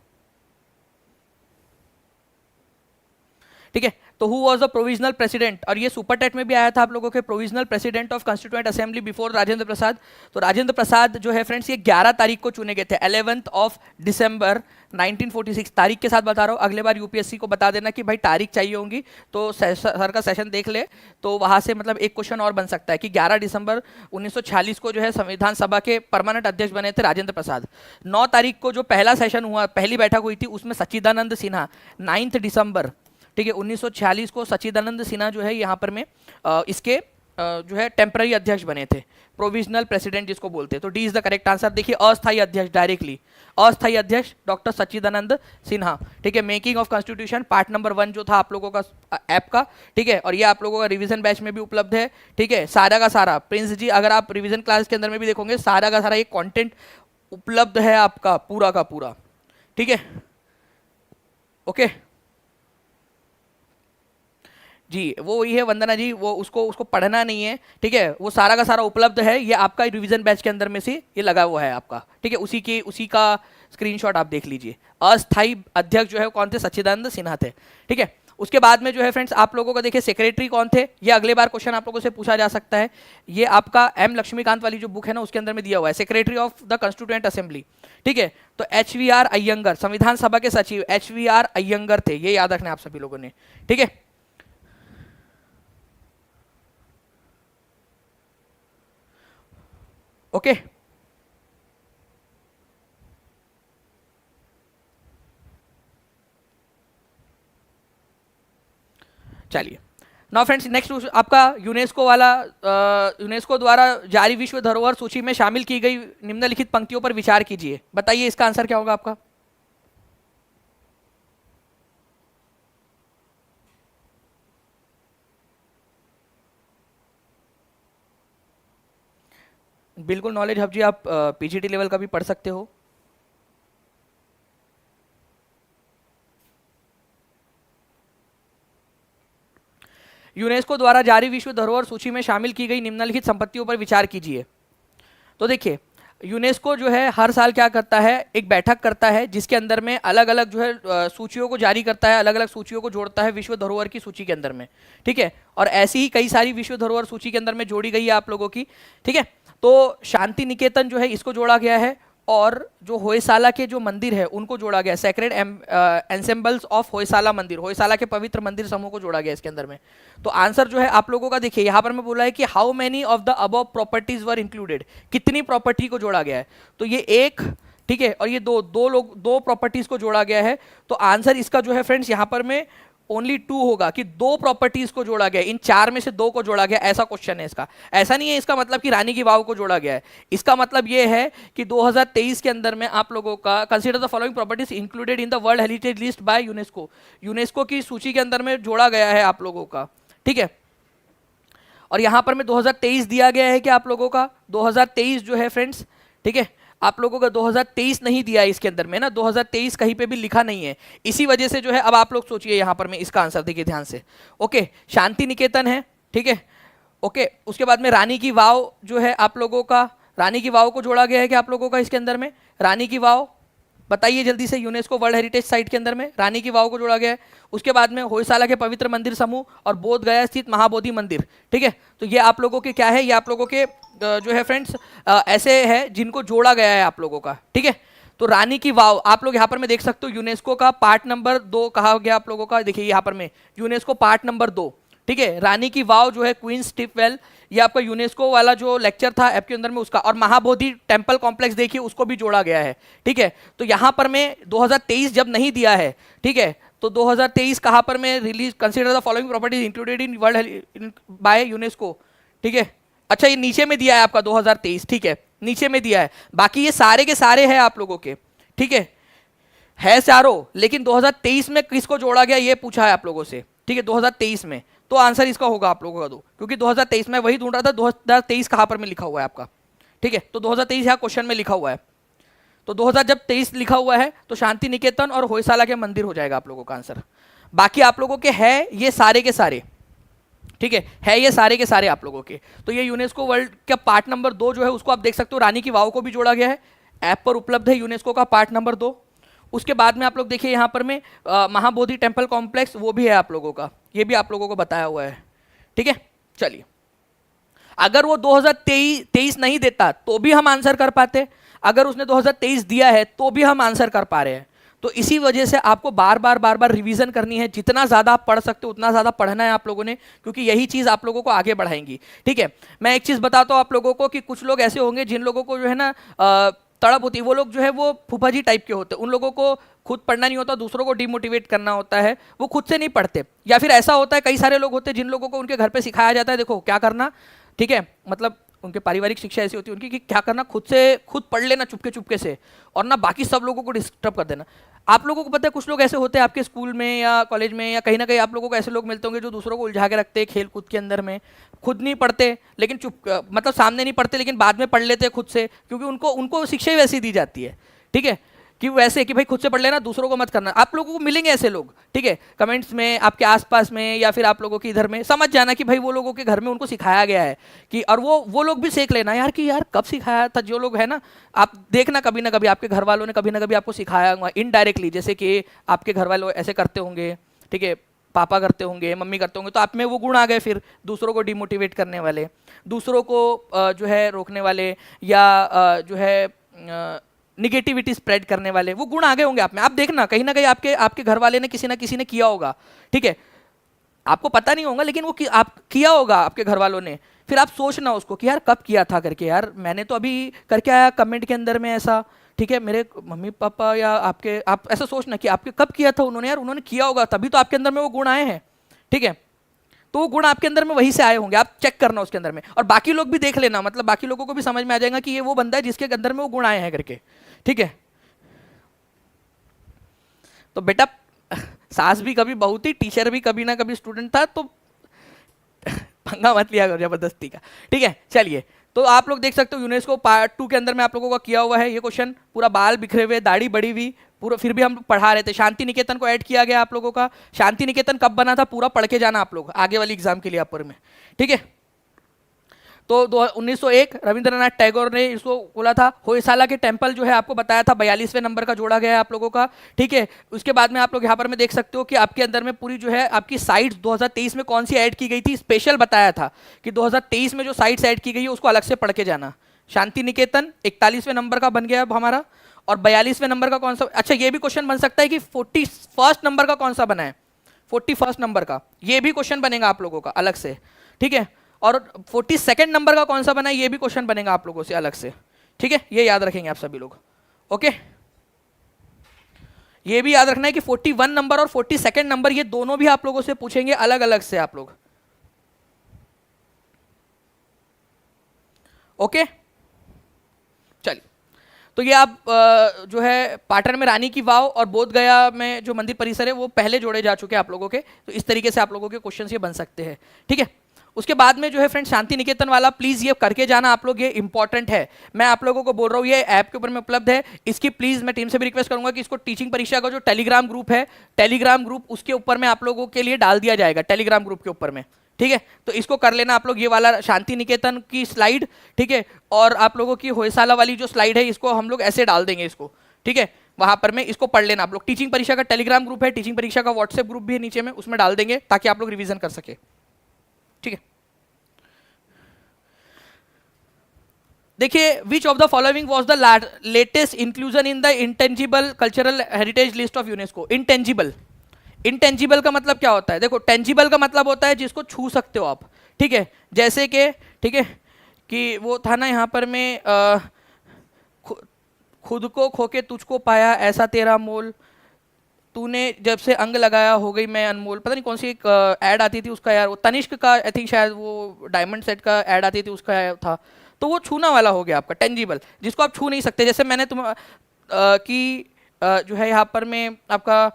ठीक है, तो who was the provisional president? और ये सुपर टेट में भी आया था आप लोगों के, provisional president of constituent assembly before Rajendra Prasad. तो राजेंद्र प्रसाद जो है फ्रेंड्स, ये 11 तारीख को चुने गए थे, 11th ऑफ दिसंबर 1946। तारीख के साथ बता रहा हूँ, अगले बार यूपीएससी को बता देना कि भाई तारीख चाहिए होंगी, तो सर का सेशन देख ले, तो वहां से मतलब एक क्वेश्चन और बन सकता है कि 11 दिसंबर 1946 को जो है संविधान सभा के परमानेंट अध्यक्ष बने थे राजेंद्र प्रसाद। 9 तारीख को जो पहला सेशन हुआ, पहली बैठक हुई थी, उसमें सच्चिदानंद सिन्हा, 9 दिसंबर, ठीक है, 1946 को सच्चिदानंद सिन्हा जो है यहाँ पर में इसके जो है टेम्पररी अध्यक्ष बने थे, प्रोविजनल प्रेसिडेंट जिसको बोलते हैं। तो D is the correct answer. देखिए, अस्थायी अध्यक्ष, डायरेक्टली अस्थायी अध्यक्ष डॉक्टर सच्चिदानंद सिन्हा, ठीक है। Making of constitution part number 1 जो था आप लोगों का ऐप का, ठीक है, और ये आप लोगों का रिवीजन बैच में भी उपलब्ध है, ठीक है। सारा का सारा प्रिंस जी, अगर आप रिवीजन क्लास के अंदर में भी देखोगे, सारा का सारा ये कंटेंट उपलब्ध है आपका पूरा का पूरा, ठीक है, ओके जी। वो वही है वंदना जी, वो उसको पढ़ना नहीं है, ठीक है, वो सारा का सारा उपलब्ध है, ये आपका रिवीजन बैच के अंदर में से ये लगा हुआ है आपका, ठीक है। उसी का स्क्रीनशॉट आप देख लीजिए। अस्थाई अध्यक्ष जो है कौन थे? सच्चिदानंद सिन्हा थे, ठीक है। उसके बाद में जो है फ्रेंड्स आप लोगों का देखिए सेक्रेटरी कौन थे, ये अगले बार क्वेश्चन आप लोगों से पूछा जा सकता है। ये आपका एम लक्ष्मीकांत वाली जो बुक है ना, उसके अंदर में दिया हुआ है, secretary of the constituent assembly, ठीक है। तो HVR अय्यंगर, संविधान सभा के सचिव HVR अय्यंगर थे, ये याद रखना आप सभी लोगों ने, ठीक है। ओके चलिए, नाउ फ्रेंड्स नेक्स्ट आपका यूनेस्को वाला, यूनेस्को द्वारा जारी विश्व धरोहर सूची में शामिल की गई निम्नलिखित पंक्तियों पर विचार कीजिए। बताइए इसका आंसर क्या होगा आपका? बिल्कुल नॉलेज हब जी, आप पीजीटी लेवल का भी पढ़ सकते हो। यूनेस्को द्वारा जारी विश्व धरोहर सूची में शामिल की गई निम्नलिखित संपत्तियों पर विचार कीजिए। तो देखिए, यूनेस्को जो है हर साल क्या करता है, एक बैठक करता है जिसके अंदर में अलग अलग जो है सूचियों को जारी करता है, अलग अलग सूचियों को जोड़ता है विश्व धरोहर की सूची के अंदर में, ठीक है। और ऐसी ही कई सारी विश्व धरोहर सूची के अंदर में जोड़ी गई है आप लोगों की, ठीक है। तो शांति निकेतन जो है इसको जोड़ा गया है, और जो होयसाला के जो मंदिर है उनको जोड़ा गया, सेक्रेड एंसेम्बल्स ऑफ होयसाला मंदिर, होयसाला के पवित्र मंदिर समूह को जोड़ा गया इसके अंदर में। तो आंसर जो है आप लोगों का देखिए, यहाँ पर मैं बोला है कि how many of the above properties were included, कितनी प्रॉपर्टी को जोड़ा गया है। तो ये एक, ठीक है, और ये दो प्रॉपर्टीज को जोड़ा गया है। तो आंसर इसका जो है फ्रेंड्स यहाँ पर में ओनली 2 होगा कि 2 प्रॉपर्टीज को जोड़ा गया, इन 4 में से 2 को जोड़ा गया, ऐसा क्वेश्चन है इसका। ऐसा नहीं है इसका मतलब कि रानी की वाव को जोड़ा गया है, इसका मतलब ये है कि 2023 के अंदर में आप लोगों का consider the following properties included in the world heritage list by UNESCO, UNESCO की सूची के अंदर में जोड़ा गया है आप लोगों का, ठीक है। और यहां पर में 2023 दिया गया है कि आप लोगों का 2023 जो है फ्रेंड्स, ठीक है, आप लोगों का 2023 नहीं दिया है इसके अंदर में ना, 2023 कहीं पे भी लिखा नहीं है, इसी वजह से जो है अब आप लोग सोचिए यहां पर में इसका आंसर देखिए ध्यान से। ओके, शांति निकेतन है, ठीक है। ओके, उसके बाद में रानी की वाव जो है आप लोगों का, रानी की वाव को जोड़ा गया है कि आप लोगों का इसके अंदर में, रानी की वाव बताइए जल्दी से, यूनेस्को वर्ल्ड हेरिटेज साइट के अंदर में रानी की वाव को जोड़ा गया है। उसके बाद में होयसाला के पवित्र मंदिर समूह और बोध गया स्थित महाबोधि मंदिर, ठीक है। तो ये आप लोगों के क्या है, ये आप लोगों के जो है फ्रेंड्स ऐसे है जिनको जोड़ा गया है आप लोगों का, ठीक है। तो रानी की वाव आप लोग यहाँ पर में देख सकते हो, यूनेस्को का पार्ट नंबर 2 कहा गया आप लोगों का, देखिए यहाँ पर में यूनेस्को पार्ट नंबर 2, ठीक है। रानी की वाव जो है क्वीन स्टिपवेल, ये आपका यूनेस्को वाला जो लेक्चर था ऐप के अंदर में उसका, और महाबोधि टेम्पल कॉम्प्लेक्स देखिए उसको भी जोड़ा गया है, ठीक है। तो यहाँ पर में 2023 जब नहीं दिया है, ठीक है, तो 2023 कहाँ पर में release consider the following properties included in world by UNESCO, ठीक है। अच्छा ये नीचे में दिया है आपका 2023, ठीक है, नीचे में दिया है, बाकी ये सारे के सारे हैं आप लोगों के, ठीक है चारों, लेकिन 2023 में किसको जोड़ा गया ये पूछा है आप लोगों से, ठीक है, 2023 में, तो आंसर इसका होगा आप लोगों का 2, क्योंकि 2023 में वही ढूंढ रहा था, 2023 कहां पर में लिखा हुआ है आपका, ठीक है। तो 2023 यहाँ क्वेश्चन में लिखा हुआ है, तो 2023 लिखा हुआ है तो शांति निकेतन और होयसाला के मंदिर हो जाएगा आप लोगों का आंसर। बाकी आप लोगों के है ये सारे के सारे, ठीक है ये सारे के सारे आप लोगों के। तो ये यूनेस्को वर्ल्ड का पार्ट नंबर 2 जो है उसको आप देख सकते हो, रानी की वाव को भी जोड़ा गया है, ऐप पर उपलब्ध है यूनेस्को का पार्ट नंबर 2। उसके बाद में आप लोग देखिए यहाँ पर में महाबोधि टेम्पल कॉम्प्लेक्स वो भी है आप लोगों का, ये भी आप लोगों को बताया हुआ है, ठीक है। चलिए, अगर वो 2023 नहीं देता तो भी हम आंसर कर पाते, अगर उसने 2023 दिया है तो भी हम आंसर कर पा रहे हैं। तो इसी वजह से आपको बार बार रिवीजन करनी है, जितना ज़्यादा आप पढ़ सकते हो उतना ज़्यादा पढ़ना है आप लोगों ने, क्योंकि यही चीज़ आप लोगों को आगे बढ़ाएंगी, ठीक है। मैं एक चीज़ बताता हूँ आप लोगों को कि कुछ लोग ऐसे होंगे जिन लोगों को जो है ना तड़प होती है, वो लोग जो है वो फूफा जी टाइप के होते हैं, उन लोगों को खुद पढ़ना नहीं होता, दूसरों को डिमोटिवेट करना होता है, वो खुद से नहीं पढ़ते। या फिर ऐसा होता है कई सारे लोग होते हैं जिन लोगों को उनके घर पे सिखाया जाता है देखो क्या करना, ठीक है, मतलब उनके पारिवारिक शिक्षा ऐसी होती है उनकी कि क्या करना, खुद पढ़ लेना चुपके चुपके से, और ना बाकी सब लोगों को डिस्टर्ब कर देना। आप लोगों को पता है कुछ लोग ऐसे होते हैं आपके स्कूल में या कॉलेज में या कहीं ना कहीं आप लोगों को ऐसे लोग मिलते होंगे जो दूसरों को उलझा के रखते हैं खेल कूद के अंदर में, खुद नहीं पढ़ते लेकिन मतलब सामने नहीं पढ़ते लेकिन बाद में पढ़ लेते हैं खुद से, क्योंकि उनको शिक्षा ही वैसी दी जाती है, ठीक है, कि वैसे कि भाई खुद से पढ़ लेना दूसरों को मत करना। आप लोगों को मिलेंगे ऐसे लोग, ठीक है, कमेंट्स में आपके आसपास में या फिर आप लोगों के इधर में, समझ जाना कि भाई वो लोगों के घर में उनको सिखाया गया है कि, और वो लोग भी सीख लेना यार कि यार कब सिखाया था, जो लोग है ना आप देखना कभी ना कभी आपके घर वालों ने कभी ना कभी आपको सिखाया होगा इनडायरेक्टली, जैसे कि आपके घर वाले ऐसे करते होंगे, ठीक है, पापा करते होंगे, मम्मी करते होंगे, तो आप में वो गुण आ गए, फिर दूसरों को डिमोटिवेट करने वाले, दूसरों को जो है रोकने वाले, या जो है निगेटिविटी स्प्रेड करने वाले, वो गुण आ गए होंगे आप में। आप देखना कहीं ना कहीं आपके घर वाले ने किसी ना किसी ने किया होगा, ठीक है, आपको पता नहीं होगा लेकिन वो आप किया होगा आपके घर वालों ने, फिर आप सोचना उसको कि यार कब किया था करके, यार मैंने तो अभी करके आया कमेंट के अंदर में ऐसा, ठीक है, मेरे मम्मी पापा या आप ऐसा सोचना कि आपके कब किया था उन्होंने, यार उन्होंने किया होगा तभी तो आपके अंदर में वो गुण आए हैं, ठीक है। तो वो गुण आपके अंदर में वहीं से आए होंगे, आप चेक करना उसके अंदर में, और बाकी लोग भी देख लेना, मतलब बाकी लोगों को भी समझ में आ जाएगा कि ये वो बंदा है जिसके अंदर में वो गुण आए हैं करके, ठीक है। तो बेटा सास भी कभी बहू थी, टीचर भी कभी ना कभी स्टूडेंट था, तो पंगा मत लिया करो जबरदस्ती का, ठीक है। चलिए, तो आप लोग देख सकते हो यूनेस्को पार्ट 2 के अंदर में आप लोगों का किया हुआ है ये क्वेश्चन, पूरा बाल बिखरे हुए, दाढ़ी बड़ी हुई, पूरा, फिर भी हम पढ़ा रहे थे। शांति निकेतन को ऐड किया गया आप लोगों का, शांति निकेतन कब बना था पूरा पढ़ के जाना आप लोग आगे वाली एग्जाम के लिए अपर में, ठीक है। तो 1901 रविंद्रनाथ टैगोर ने इसको बोला था। होयसाला के टेम्पल जो है आपको बताया था 42वें नंबर का जोड़ा गया है आप लोगों का, ठीक है। उसके बाद में आप लोग यहाँ पर में देख सकते हो कि आपके अंदर में पूरी जो है आपकी साइट्स 2023 में कौन सी ऐड की गई थी, स्पेशल बताया था कि 2023 में जो साइट्स ऐड की गई है उसको अलग से पढ़ के जाना। शांति निकेतन 41वें नंबर का बन गया अब हमारा, और 42वें नंबर का कौन सा, अच्छा ये भी क्वेश्चन बन सकता है कि 41st नंबर का कौन सा बना है, 41st नंबर का, ये भी क्वेश्चन बनेगा आप लोगों का अलग से, ठीक है। और 42nd नंबर का कौन सा बना है ये भी क्वेश्चन बनेगा आप लोगों से अलग से, ठीक है, ये याद रखेंगे आप सभी लोग, ओके। ये भी याद रखना है कि 41 नंबर और 42 नंबर ये दोनों भी आप लोगों से पूछेंगे अलग अलग से आप लोग। ओके चलिए, तो ये आप जो है पाटन में रानी की वाव और बोध गया में जो मंदिर परिसर है वो पहले जोड़े जा चुके हैं आप लोगों के, तो इस तरीके से आप लोगों के क्वेश्चन ये बन सकते हैं। ठीक है, उसके बाद में जो है फ्रेंड्स शांति निकेतन वाला प्लीज ये करके जाना आप लोग, ये इंपॉर्टेंट है। मैं आप लोगों को बोल रहा हूँ, ये ऐप के ऊपर में उपलब्ध है, इसकी प्लीज मैं टीम से भी रिक्वेस्ट करूंगा कि इसको टीचिंग परीक्षा का जो टेलीग्राम ग्रुप है, टेलीग्राम ग्रुप उसके ऊपर में आप लोगों के लिए डाल दिया जाएगा, टेलीग्राम ग्रुप के ऊपर में। ठीक है, तो इसको कर लेना आप लोग, ये वाला शांति निकेतन की स्लाइड। ठीक है, और आप लोगों की होयसाला वाली जो स्लाइड है इसको हम लोग ऐसे डाल देंगे इसको। ठीक है, वहां पर में इसको पढ़ लेना आप लोग। टीचिंग परीक्षा का टेलीग्राम ग्रुप है, टीचिंग परीक्षा का व्हाट्सएप ग्रुप भी है नीचे में, उसमें डाल देंगे ताकि आप लोग रिवीजन कर सके। ठीक है, देखिए, विच of the following was the latest inclusion in the intangible cultural heritage list of UNESCO. Intangible, intangible का मतलब क्या होता है? देखो, टेंजिबल का मतलब होता है जिसको छू सकते हो आप। ठीक है, जैसे कि ठीक है कि वो था ना यहाँ पर में खुद को खोके तुझको पाया ऐसा तेरा मोल, तूने जब से अंग लगाया हो गई मैं अनमोल। पता नहीं कौन सी एक ऐड आती थी उसका यार, वो तनिष्क का आई थिंक, शायद वो डायमंड सेट का ऐड आती थी उसका था। तो वो छूना वाला हो गया आपका टेंजिबल, जिसको आप छू नहीं सकते। जैसे मैंने तुम जो है यहाँ पर में आपका,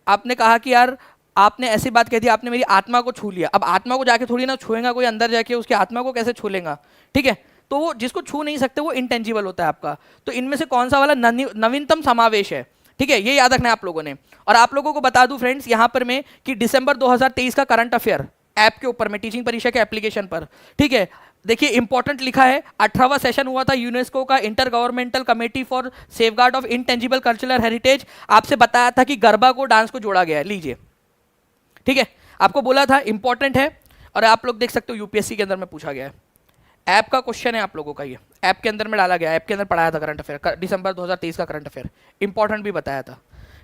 आपने कहा कि यार आपने ऐसी बात कह दी, आपने मेरी आत्मा को छू लिया। अब आत्मा को जाके थोड़ी ना छुएगा कोई, अंदर जाके उसकी आत्मा को कैसे छू लेगा? ठीक है, तो वो जिसको छू नहीं सकते वो इंटेंजिबल होता है आपका। तो इनमें से कौन सा वाला नवीनतम समावेश है? ठीक है, ये याद रखना है आप लोगों ने। और आप लोगों को बता दूं फ्रेंड्स यहाँ पर में कि दिसंबर 2023 का करंट अफेयर ऐप के ऊपर में, टीचिंग परीक्षा के एप्लीकेशन पर, ठीक है, देखिए इंपॉर्टेंट लिखा है, 18वां सेशन हुआ था यूनेस्को का, inter governmental committee for safeguard of intangible cultural heritage. आपसे बताया था कि गरबा को डांस को जोड़ा गया है, लीजिए। ठीक है, आपको बोला था इंपॉर्टेंट है, और आप लोग देख सकते हो यूपीएससी के अंदर में पूछा गया है। ऐप का क्वेश्चन है आप लोगों का, ये ऐप के अंदर में डाला गया, ऐप के अंदर पढ़ाया था करंट अफेयर, दिसंबर 2023 का करंट अफेयर, इंपॉर्टेंट भी बताया था।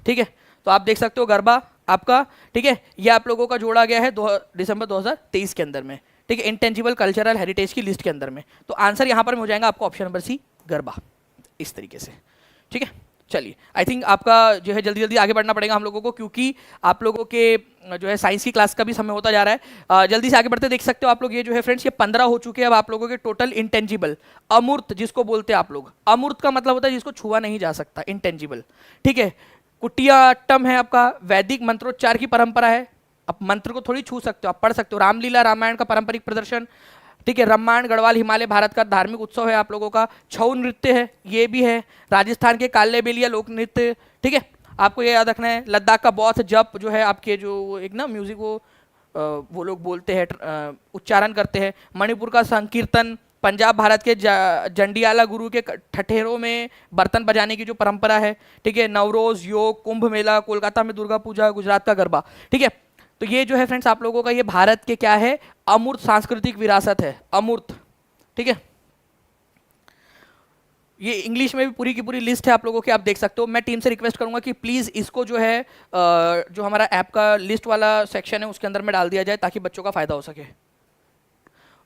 ठीक है, तो आप देख सकते हो गरबा आपका, ठीक है, ये आप लोगों का जोड़ा गया है दिसंबर 2023 के अंदर में। ठीक है, इंटेंजिबल कल्चरल हेरिटेज की लिस्ट के अंदर में। तो आंसर यहाँ पर हो जाएगा आपको ऑप्शन नंबर सी, गरबा, इस तरीके से। ठीक है, चलिए, आई थिंक आपका जो है जल्दी जल्दी आगे बढ़ना पड़ेगा हम लोगों को, क्योंकि आप लोगों के जो है साइंस की क्लास का भी समय होता जा रहा है। जल्दी से आगे बढ़ते देख सकते हो आप लोग, ये जो है फ्रेंड्स ये 15 हो चुके हैं अब आप लोगों के टोटल इंटेंजिबल। अमूर्त जिसको बोलते हैं आप लोग, अमूर्त का मतलब होता है जिसको छुआ नहीं जा सकता, इंटेंजिबल। ठीक है, कुटियाट्टम है आपका, वैदिक मंत्रोच्चार की परंपरा है, आप मंत्र को थोड़ी छू सकते हो, आप पढ़ सकते हो। रामलीला रामायण का पारंपरिक प्रदर्शन, ठीक है, रामायण गढ़वाल हिमालय भारत का धार्मिक उत्सव है आप लोगों का। छऊ नृत्य है, ये भी है। राजस्थान के काले बेलिया लोक नृत्य, ठीक है, आपको ये याद रखना है। लद्दाख का बौद्ध जप जो है आपके, जो एक ना म्यूजिक वो लोग बोलते हैं, उच्चारण करते हैं। मणिपुर का संकीर्तन, पंजाब भारत के जंडियाला गुरु के ठठेरों में बर्तन बजाने की जो परंपरा है। ठीक है, नवरोज, योग, कुंभ मेला, कोलकाता में दुर्गा पूजा, गुजरात का गरबा। ठीक है, तो ये जो है फ्रेंड्स आप लोगों का ये भारत के क्या है, अमूर्त सांस्कृतिक विरासत है, अमूर्त। ठीक है, ये इंग्लिश में भी पूरी की पूरी लिस्ट है आप लोगों की, आप देख सकते हो। मैं टीम से रिक्वेस्ट करूंगा कि प्लीज इसको जो है जो हमारा ऐप का लिस्ट वाला सेक्शन है उसके अंदर में डाल दिया जाए ताकि बच्चों का फायदा हो सके।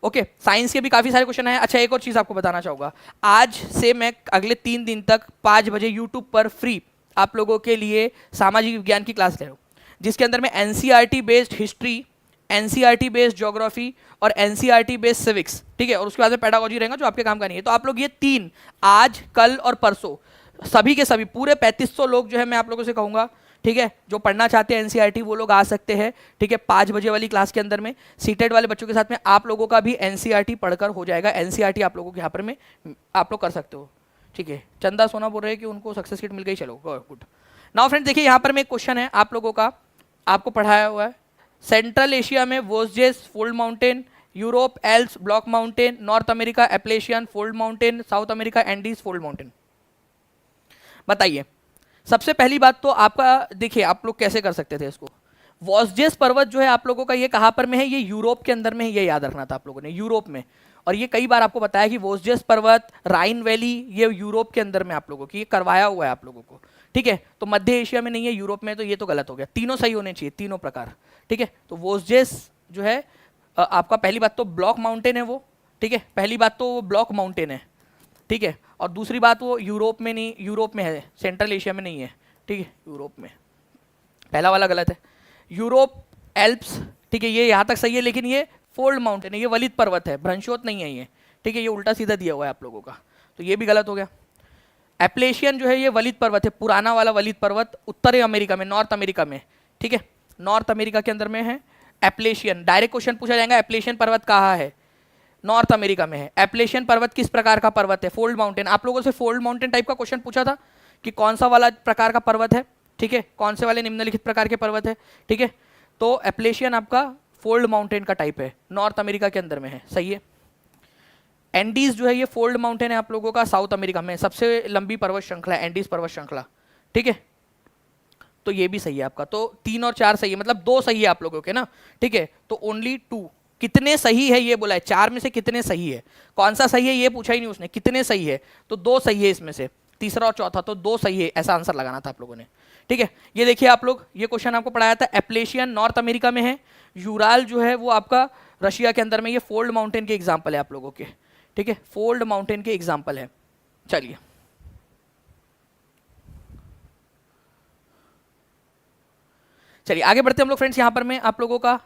ओके, साइंस के भी काफी सारे क्वेश्चन है। अच्छा, एक और चीज आपको बताना चाहूंगा, आज से मैं अगले 3 दिन तक 5 बजे यूट्यूब पर फ्री आप लोगों के लिए सामाजिक विज्ञान की क्लास ले रहा हूँ, जिसके अंदर में NCERT based history, NCERT based geography और एनसीईआरटी बेस्ड सिविक्स, ठीक है, और उसके बाद में पेडागोजी रहेगा जो आपके काम का नहीं है। तो आप लोग ये 3 आज, कल और परसों सभी के सभी पूरे 3500 लोग जो है मैं आप लोगों से कहूँगा, ठीक है, जो पढ़ना चाहते हैं एनसीईआरटी वो लोग आ सकते हैं। ठीक है, 5 बजे वाली क्लास के अंदर में सीटेड वाले बच्चों के साथ में आप लोगों का भी एनसीईआरटी पढ़कर हो जाएगा। एनसीईआरटी आप लोगों के यहाँ पर में आप लोग कर सकते हो। ठीक है, चंदा सोना बोल रहे हैं कि उनको सक्सेस सीट मिल गई, चलो गुड। नाउ फ्रेंड्स देखिए यहाँ पर में एक क्वेश्चन है आप लोगों का, आपको पढ़ाया हुआ है। सेंट्रल एशिया में Vosges fold mountain, Europe Alps block mountain, North America Appalachian fold mountain, South America Andes fold mountain. बताइए, सबसे पहली बात तो आपका देखिए आप लोग कैसे कर सकते थे इसको। वोस्जेस पर्वत जो है आप लोगों का ये कहाँ पर में है, ये यूरोप के अंदर में है, ये याद रखना था आप लोगों ने, यूरोप में। और ये कई बार आपको बताया कि वोस्जेस पर्वत, राइन वैली, ये यूरोप के अंदर में आप लोगों की ये करवाया हुआ है आप लोगों को। ठीक है, तो मध्य एशिया में नहीं है, यूरोप में, तो ये तो गलत हो गया। तीनों सही होने चाहिए, तीनों प्रकार। ठीक है, तो वोस्जेस जो है आपका पहली बात तो ब्लॉक माउंटेन है वो। ठीक है, पहली बात तो वो ब्लॉक माउंटेन है। ठीक है, और दूसरी बात वो यूरोप में नहीं, यूरोप में है, सेंट्रल एशिया में नहीं है, ठीक है, यूरोप में, पहला वाला गलत है। यूरोप एल्प्स, ठीक है, ये यहाँ तक सही है, लेकिन ये फोल्ड माउंटेन है, ये वलित पर्वत है, भ्रंशोत नहीं है ये, ठीक है, ये उल्टा सीधा दिया हुआ है आप लोगों का, तो ये भी गलत हो गया। एप्लेशियन जो है ये वलित पर्वत है, पुराना वाला वलित पर्वत, उत्तरी अमेरिका में, नॉर्थ अमेरिका में, ठीक है, नॉर्थ अमेरिका के अंदर में है एप्लेशियन। डायरेक्ट क्वेश्चन पूछा जाएगा एप्लेशियन पर्वत कहाँ है, नॉर्थ अमेरिका में है। एप्लेशियन पर्वत किस प्रकार का पर्वत है, फोल्ड माउंटेन। आप लोगों से फोल्ड माउंटेन टाइप का क्वेश्चन पूछा था कि कौन सा वाला प्रकार का पर्वत है, ठीक है, कौन से वाले निम्नलिखित प्रकार के पर्वत है, ठीक है, तो एप्लेशियन आपका फोल्ड माउंटेन का टाइप है, नॉर्थ अमेरिका के अंदर में है, सही है। एंडीज जो है ये फोल्ड माउंटेन है आप लोगों का, साउथ अमेरिका में, सबसे लंबी पर्वत श्रृंखला है एंडीज पर्वत श्रृंखला, ठीक है, तो ये भी सही है आपका। तो 3 और 4 सही है, मतलब 2 सही है आप लोगों के ना, ठीक है, तो ओनली 2। कितने सही है ये बोला है, 4 में से कितने सही है, कौन सा सही है ये पूछा ही नहीं उसने, कितने सही है, तो 2 सही है इसमें से, तीसरा और चौथा, तो 2 सही है, ऐसा आंसर लगाना था आप लोगों ने, ठीक है। ये देखिए आप लोग, ये क्वेश्चन आपको पढ़ाया था, एप्लेशियन नॉर्थ अमेरिका में है, यूराल जो है वो आपका रशिया के अंदर में, ये फोल्ड माउंटेन के एग्जाम्पल है आप लोगों के, ठीक है, फोल्ड माउंटेन के एग्जाम्पल है। चलिए चलिए आगे बढ़ते हैं हम लोग फ्रेंड्स। यहाँ पर मैं आप लोगों का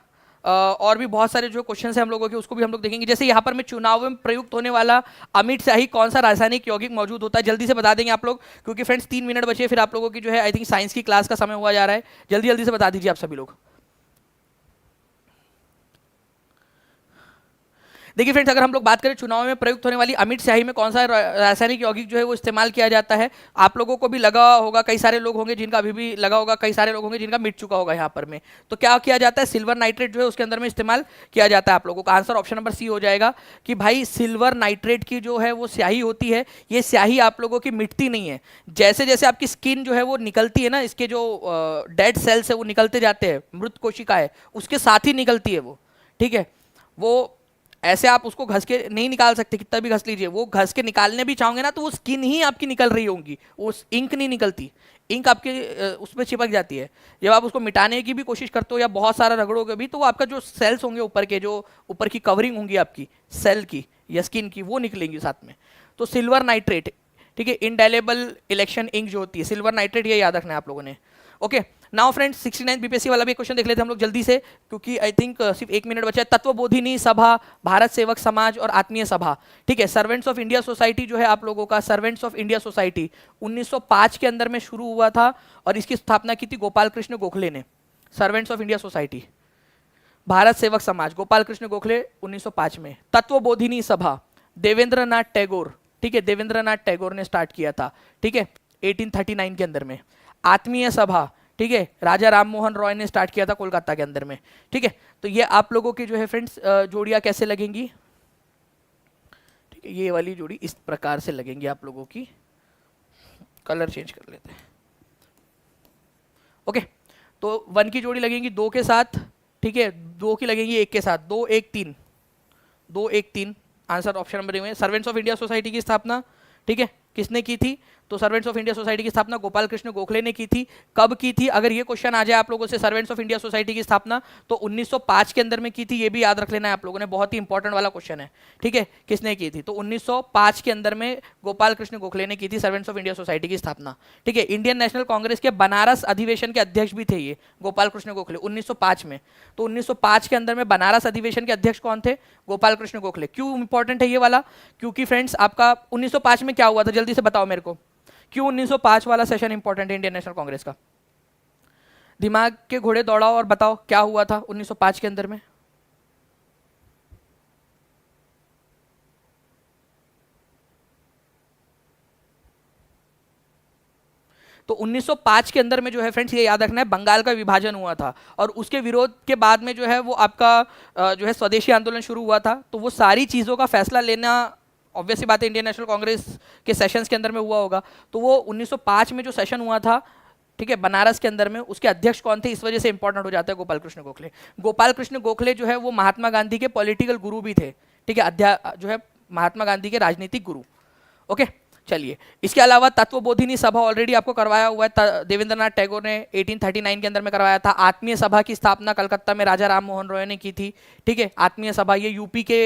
और भी बहुत सारे जो क्वेश्चन है हम लोगों के, उसको भी हम लोग देखेंगे। जैसे यहाँ पर में चुनाव में प्रयुक्त होने वाला अमिट शाही कौन सा रासायनिक यौगिक मौजूद होता है, जल्दी से बता देंगे आप लोग, क्योंकि फ्रेंड्स 3 मिनट बचे, फिर आप लोगों की जो है आई थिंक साइंस की क्लास का समय हुआ जा रहा है, जल्दी जल्दी से बता दीजिए आप सभी लोग। देखिए फ्रेंड्स, अगर हम लोग बात करें चुनाव में प्रयुक्त होने वाली अमिट स्याही में कौन सा रासायनिक यौगिक जो है वो इस्तेमाल किया जाता है, आप लोगों को भी लगा होगा, कई सारे लोग होंगे जिनका अभी भी लगा होगा, कई सारे लोग होंगे जिनका मिट चुका होगा यहाँ पर में। तो क्या किया जाता है, सिल्वर नाइट्रेट जो है उसके अंदर में इस्तेमाल किया जाता है। आप लोगों का आंसर ऑप्शन नंबर सी हो जाएगा कि भाई सिल्वर नाइट्रेट की जो है वो स्याही होती है, ये स्याही आप लोगों की मिटती नहीं है, जैसे जैसे आपकी स्किन जो है वो निकलती है ना, इसके जो डेड सेल्स है वो निकलते जाते हैं, मृत कोशिका है उसके साथ ही निकलती है वो, ठीक है, वो ऐसे आप उसको घस के नहीं निकाल सकते, कितना भी घस लीजिए, वो घस के निकालने भी चाहोगे ना तो वो स्किन ही आपकी निकल रही होंगी, वो इंक नहीं निकलती, इंक आपके उसमें चिपक जाती है। जब आप उसको मिटाने की भी कोशिश करते हो या बहुत सारा रगड़ोगे भी, तो वो आपका जो सेल्स होंगे ऊपर के, जो ऊपर की कवरिंग होंगी आपकी सेल की या स्किन की, वो निकलेंगी साथ में। तो सिल्वर नाइट्रेट, ठीक है, इंडेलेबल इलेक्शन इंक जो होती है सिल्वर नाइट्रेट, ये याद रखना है आप लोगों ने। ओके, नाउ फ्रेंड्स 69 बीपीएससी वाला भी क्वेश्चन देख लेते हैं हम लोग जल्दी से, क्योंकि आई थिंक सिर्फ 1 मिनट बचा है। तत्वबोधिनी सभा, भारत सेवक समाज और आत्मीय सभा, ठीक है, सर्वेंट्स ऑफ इंडिया सोसाइटी जो है आप लोगों का, सर्वेंट्स ऑफ इंडिया सोसाइटी 1905 के अंदर में शुरू हुआ था और इसकी स्थापना की थी गोपाल कृष्ण गोखले ने। Servants of India society, Bharat सेवक समाज, गोपाल कृष्ण गोखले 1905 में। तत्वबोधिनी सभा, देवेंद्र नाथ टैगोर, ठीक है, देवेंद्र नाथ टैगोर ने स्टार्ट किया था, ठीक है, 1839 के अंदर में। आत्मीय सभा, ठीक है, राजा राम मोहन रॉय ने स्टार्ट किया था कोलकाता के अंदर में, ठीक है। तो ये आप लोगों की जो है फ्रेंड्स जोड़ियां कैसे लगेंगी, ठीक है, ये वाली जोड़ी इस प्रकार से लगेंगी आप लोगों की, कलर चेंज कर लेते हैं। ओके, तो 1 की जोड़ी लगेंगी 2 के साथ, ठीक है, 2 की लगेंगी 1 के साथ, 2 1 3, 2 1 3, आंसर ऑप्शन नंबर में। सर्वेंट्स ऑफ इंडिया सोसाइटी की स्थापना, ठीक है, किसने की थी, तो सर्वेंट्स ऑफ इंडिया सोसाइटी की स्थापना गोपाल कृष्ण गोखले ने की थी। कब की थी, अगर ये क्वेश्चन आ जाए आप लोगों से, सर्वेंट्स ऑफ इंडिया सोसाइटी की स्थापना तो 1905 के अंदर में की थी, ये भी याद रख लेना है आप लोगों ने, बहुत ही इंपॉर्टेंट वाला क्वेश्चन है, ठीक है, किसने की थी, तो 1905 के अंदर में गोपाल कृष्ण गोखले ने की थी सर्वेंट्स ऑफ इंडिया सोसाइटी की स्थापना, ठीक है। इंडियन नेशनल कांग्रेस के बनारस अधिवेशन के अध्यक्ष भी थे ये गोपाल कृष्ण गोखले 1905 में। तो 1905 के अंदर में बनारस अधिवेशन के अध्यक्ष कौन थे, गोपाल कृष्ण गोखले। क्यों इंपॉर्टेंट है ये वाला, क्योंकि फ्रेंड्स आपका 1905 में क्या हुआ था, जल्दी से बताओ मेरे को, क्यों 1905 वाला सेशन इंपॉर्टेंट है इंडियन नेशनल कांग्रेस का, दिमाग के घोड़े दौड़ाओ और बताओ क्या हुआ था 1905 के अंदर में। तो 1905 के अंदर में जो है फ्रेंड्स ये याद रखना है, बंगाल का विभाजन हुआ था और उसके विरोध के बाद में जो है वो आपका जो है स्वदेशी आंदोलन शुरू हुआ था। तो वो सारी चीज़ों का फैसला लेना ऑब्वियसली बात है इंडियन नेशनल कांग्रेस के सेशंस के अंदर में हुआ होगा। तो वो 1905 में जो सेशन हुआ था, ठीक है, बनारस के अंदर में, उसके अध्यक्ष कौन थे, इस वजह से इंपॉर्टेंट हो जाता है गोपाल कृष्ण गोखले। गोपाल कृष्ण गोखले जो है वो महात्मा गांधी के पॉलिटिकल गुरु भी थे, ठीक है, जो है महात्मा गांधी के राजनीतिक गुरु। ओके, चलिए, इसके अलावा तत्वबोधिनी सभा ऑलरेडी आपको करवाया हुआ है, देवेंद्र नाथ टैगोर ने 1839 के अंदर में करवाया था। आत्मीय सभा की स्थापना कलकत्ता में राजा राम मोहन रॉय ने की थी, ठीक है। आत्मीय सभा ये यूपी के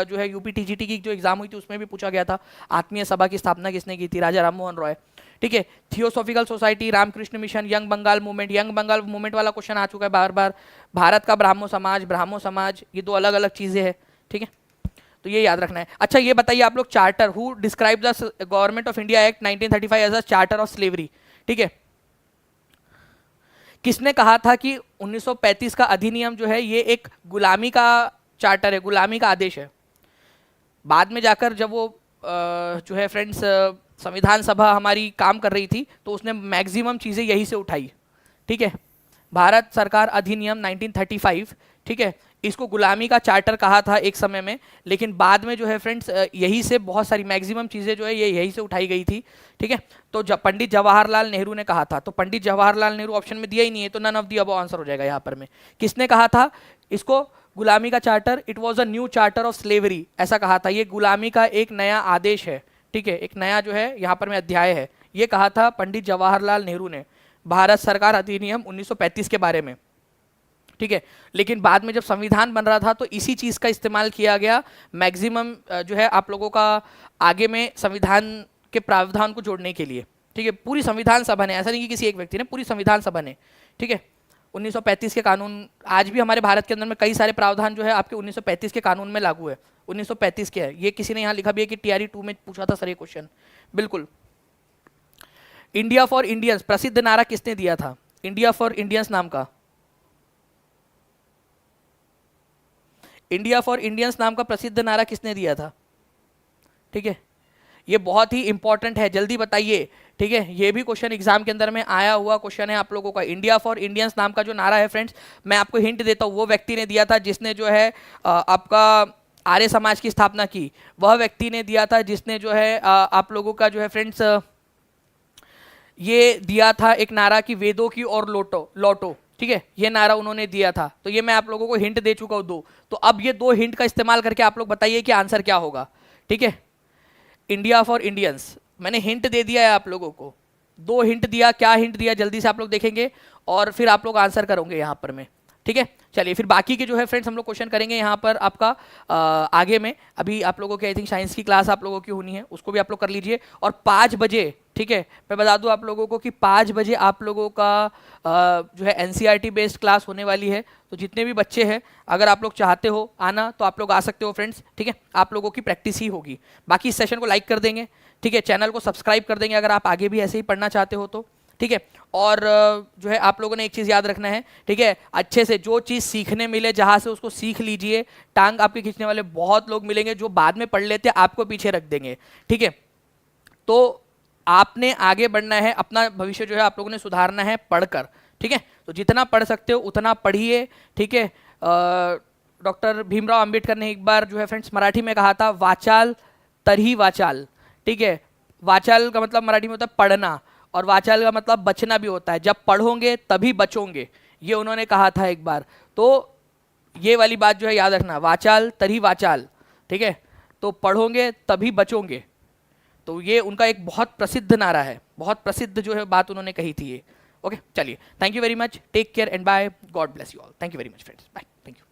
जो है यूपी टीजीटी की जो एग्जाम हुई थी उसमें भी पूछा गया था, आत्मीय सभा की स्थापना किसने की थी, राजा राम मोहन रॉय, ठीक है। Theosophical society, Ramakrishna mission, young Bengal movement, young Bengal movement वाला क्वेश्चन आ चुका है बार बार। भारत का ब्राह्मो समाज, ये दो अलग अलग चीजें हैं, ठीक है, तो ये याद रखना है। अच्छा ये बताइए आप लोग, charter, who describe the government of India act 1935 as a charter of slavery, ठीक है, किसने कहा था कि 1935 का अधिनियम जो है ये एक गुलामी का चार्टर है, गुलामी का आदेश है। बाद में जाकर जब वो जो है फ्रेंड्स संविधान सभा हमारी काम कर रही थी तो उसने मैक्सिमम चीज़ें यही से उठाई, ठीक है। भारत सरकार अधिनियम 1935, ठीक है, इसको गुलामी का चार्टर कहा था एक समय में, लेकिन बाद में जो है फ्रेंड्स यही से बहुत सारी मैक्सिमम चीज़ें जो है ये यही से उठाई गई थी, ठीक है। तो जब पंडित जवाहरलाल नेहरू ने कहा था, तो पंडित जवाहरलाल नेहरू ऑप्शन में दिया ही नहीं है, तो none of the above answer हो जाएगा यहाँ पर में। किसने कहा था इसको गुलामी का charter? It was a new charter of slavery, ऐसा कहा था। ये गुलामी का एक नया आदेश है, ठीक है, एक नया जो है यहाँ पर में अध्याय है, ये कहा था पंडित जवाहरलाल नेहरू ने भारत सरकार अधिनियम 1935 के बारे में, ठीक है। लेकिन बाद में जब संविधान बन रहा था तो इसी चीज़ का इस्तेमाल किया गया मैक्सिमम जो है आप लोगों का आगे में संविधान के प्रावधान को जोड़ने के लिए, ठीक है। पूरी संविधान सभा ने, ऐसा नहीं कि किसी एक व्यक्ति ने, पूरी संविधान सभा ने, ठीक है। 1935 के कानून, आज भी हमारे भारत के अंदर में कई सारे प्रावधान जो है आपके 1935 के कानून में लागू है, 1935 के है। ये किसी ने यहाँ लिखा भी है कि टीआरई 2 में पूछा था सर ये क्वेश्चन, बिल्कुल। इंडिया फॉर इंडियंस प्रसिद्ध नारा किसने दिया था? इंडिया फॉर इंडियंस नाम का, इंडिया फॉर इंडियंस नाम का प्रसिद्ध नारा किसने दिया था? ठीक है, ये बहुत ही इंपॉर्टेंट है, जल्दी बताइए, ठीक है। ये भी क्वेश्चन एग्जाम के अंदर में आया हुआ क्वेश्चन है आप लोगों का। इंडिया फॉर इंडियंस नाम का जो नारा है फ्रेंड्स, मैं आपको हिंट देता हूँ, वो व्यक्ति ने दिया था जिसने जो है आपका आर्य समाज की स्थापना की। वह व्यक्ति ने दिया था जिसने जो है आप लोगों का जो है फ्रेंड्स ये दिया था एक नारा कि वेदों की और लौटो, ठीक है, ये नारा उन्होंने दिया था। तो ये मैं आप लोगों को हिंट दे चुका हूँ दो। तो अब ये दो हिंट का इस्तेमाल करके आप लोग बताइए कि आंसर क्या होगा, ठीक है। इंडिया फॉर इंडियंस, मैंने हिंट दे दिया है आप लोगों को, दो हिंट दिया। क्या हिंट दिया जल्दी से आप लोग देखेंगे और फिर आप लोग आंसर करोगे यहाँ पर में, ठीक है। चलिए फिर बाकी के जो है फ्रेंड्स हम लोग क्वेश्चन करेंगे यहाँ पर आपका आगे में। अभी आप लोगों की आई थिंक साइंस की क्लास आप लोगों की होनी है, उसको भी आप लोग कर लीजिए। और 5 बजे, ठीक है, मैं बता दूं आप लोगों को कि 5 बजे आप लोगों का जो है एनसीईआरटी बेस्ड क्लास होने वाली है। तो जितने भी बच्चे हैं, अगर आप लोग चाहते हो आना तो आप लोग आ सकते हो फ्रेंड्स, ठीक है। आप लोगों की प्रैक्टिस ही होगी। बाकी इस सेशन को लाइक कर देंगे, ठीक है, चैनल को सब्सक्राइब कर देंगे अगर आप आगे भी ऐसे ही पढ़ना चाहते हो तो, ठीक है। और जो है आप लोगों ने एक चीज़ याद रखना है, ठीक है, अच्छे से जो चीज़ सीखने मिले जहाँ से उसको सीख लीजिए। टांग आपके खींचने वाले बहुत लोग मिलेंगे जो बाद में पढ़ लेते आपको पीछे रख देंगे, ठीक है। तो आपने आगे बढ़ना है, अपना भविष्य जो है आप लोगों ने सुधारना है पढ़कर, ठीक है। तो जितना पढ़ सकते हो उतना पढ़िए, ठीक है। डॉक्टर भीमराव अंबेडकर ने एक बार जो है फ्रेंड्स मराठी में कहा था, वाचाल तरही वाचाल, ठीक है। वाचाल का मतलब मराठी में होता है पढ़ना, और वाचाल का मतलब बचना भी होता है। जब पढ़ोगे तभी बचोगे, ये उन्होंने कहा था एक बार। तो ये वाली बात जो है याद रखना, वाचाल तरी वाचाल, ठीक है। तो पढ़ोगे तभी बचोगे, तो ये उनका एक बहुत प्रसिद्ध नारा है, बहुत प्रसिद्ध जो है बात उन्होंने कही थी ये। ओके, चलिए, thank you very much, take care and bye, God bless you all, thank you very much friends, bye, thank you.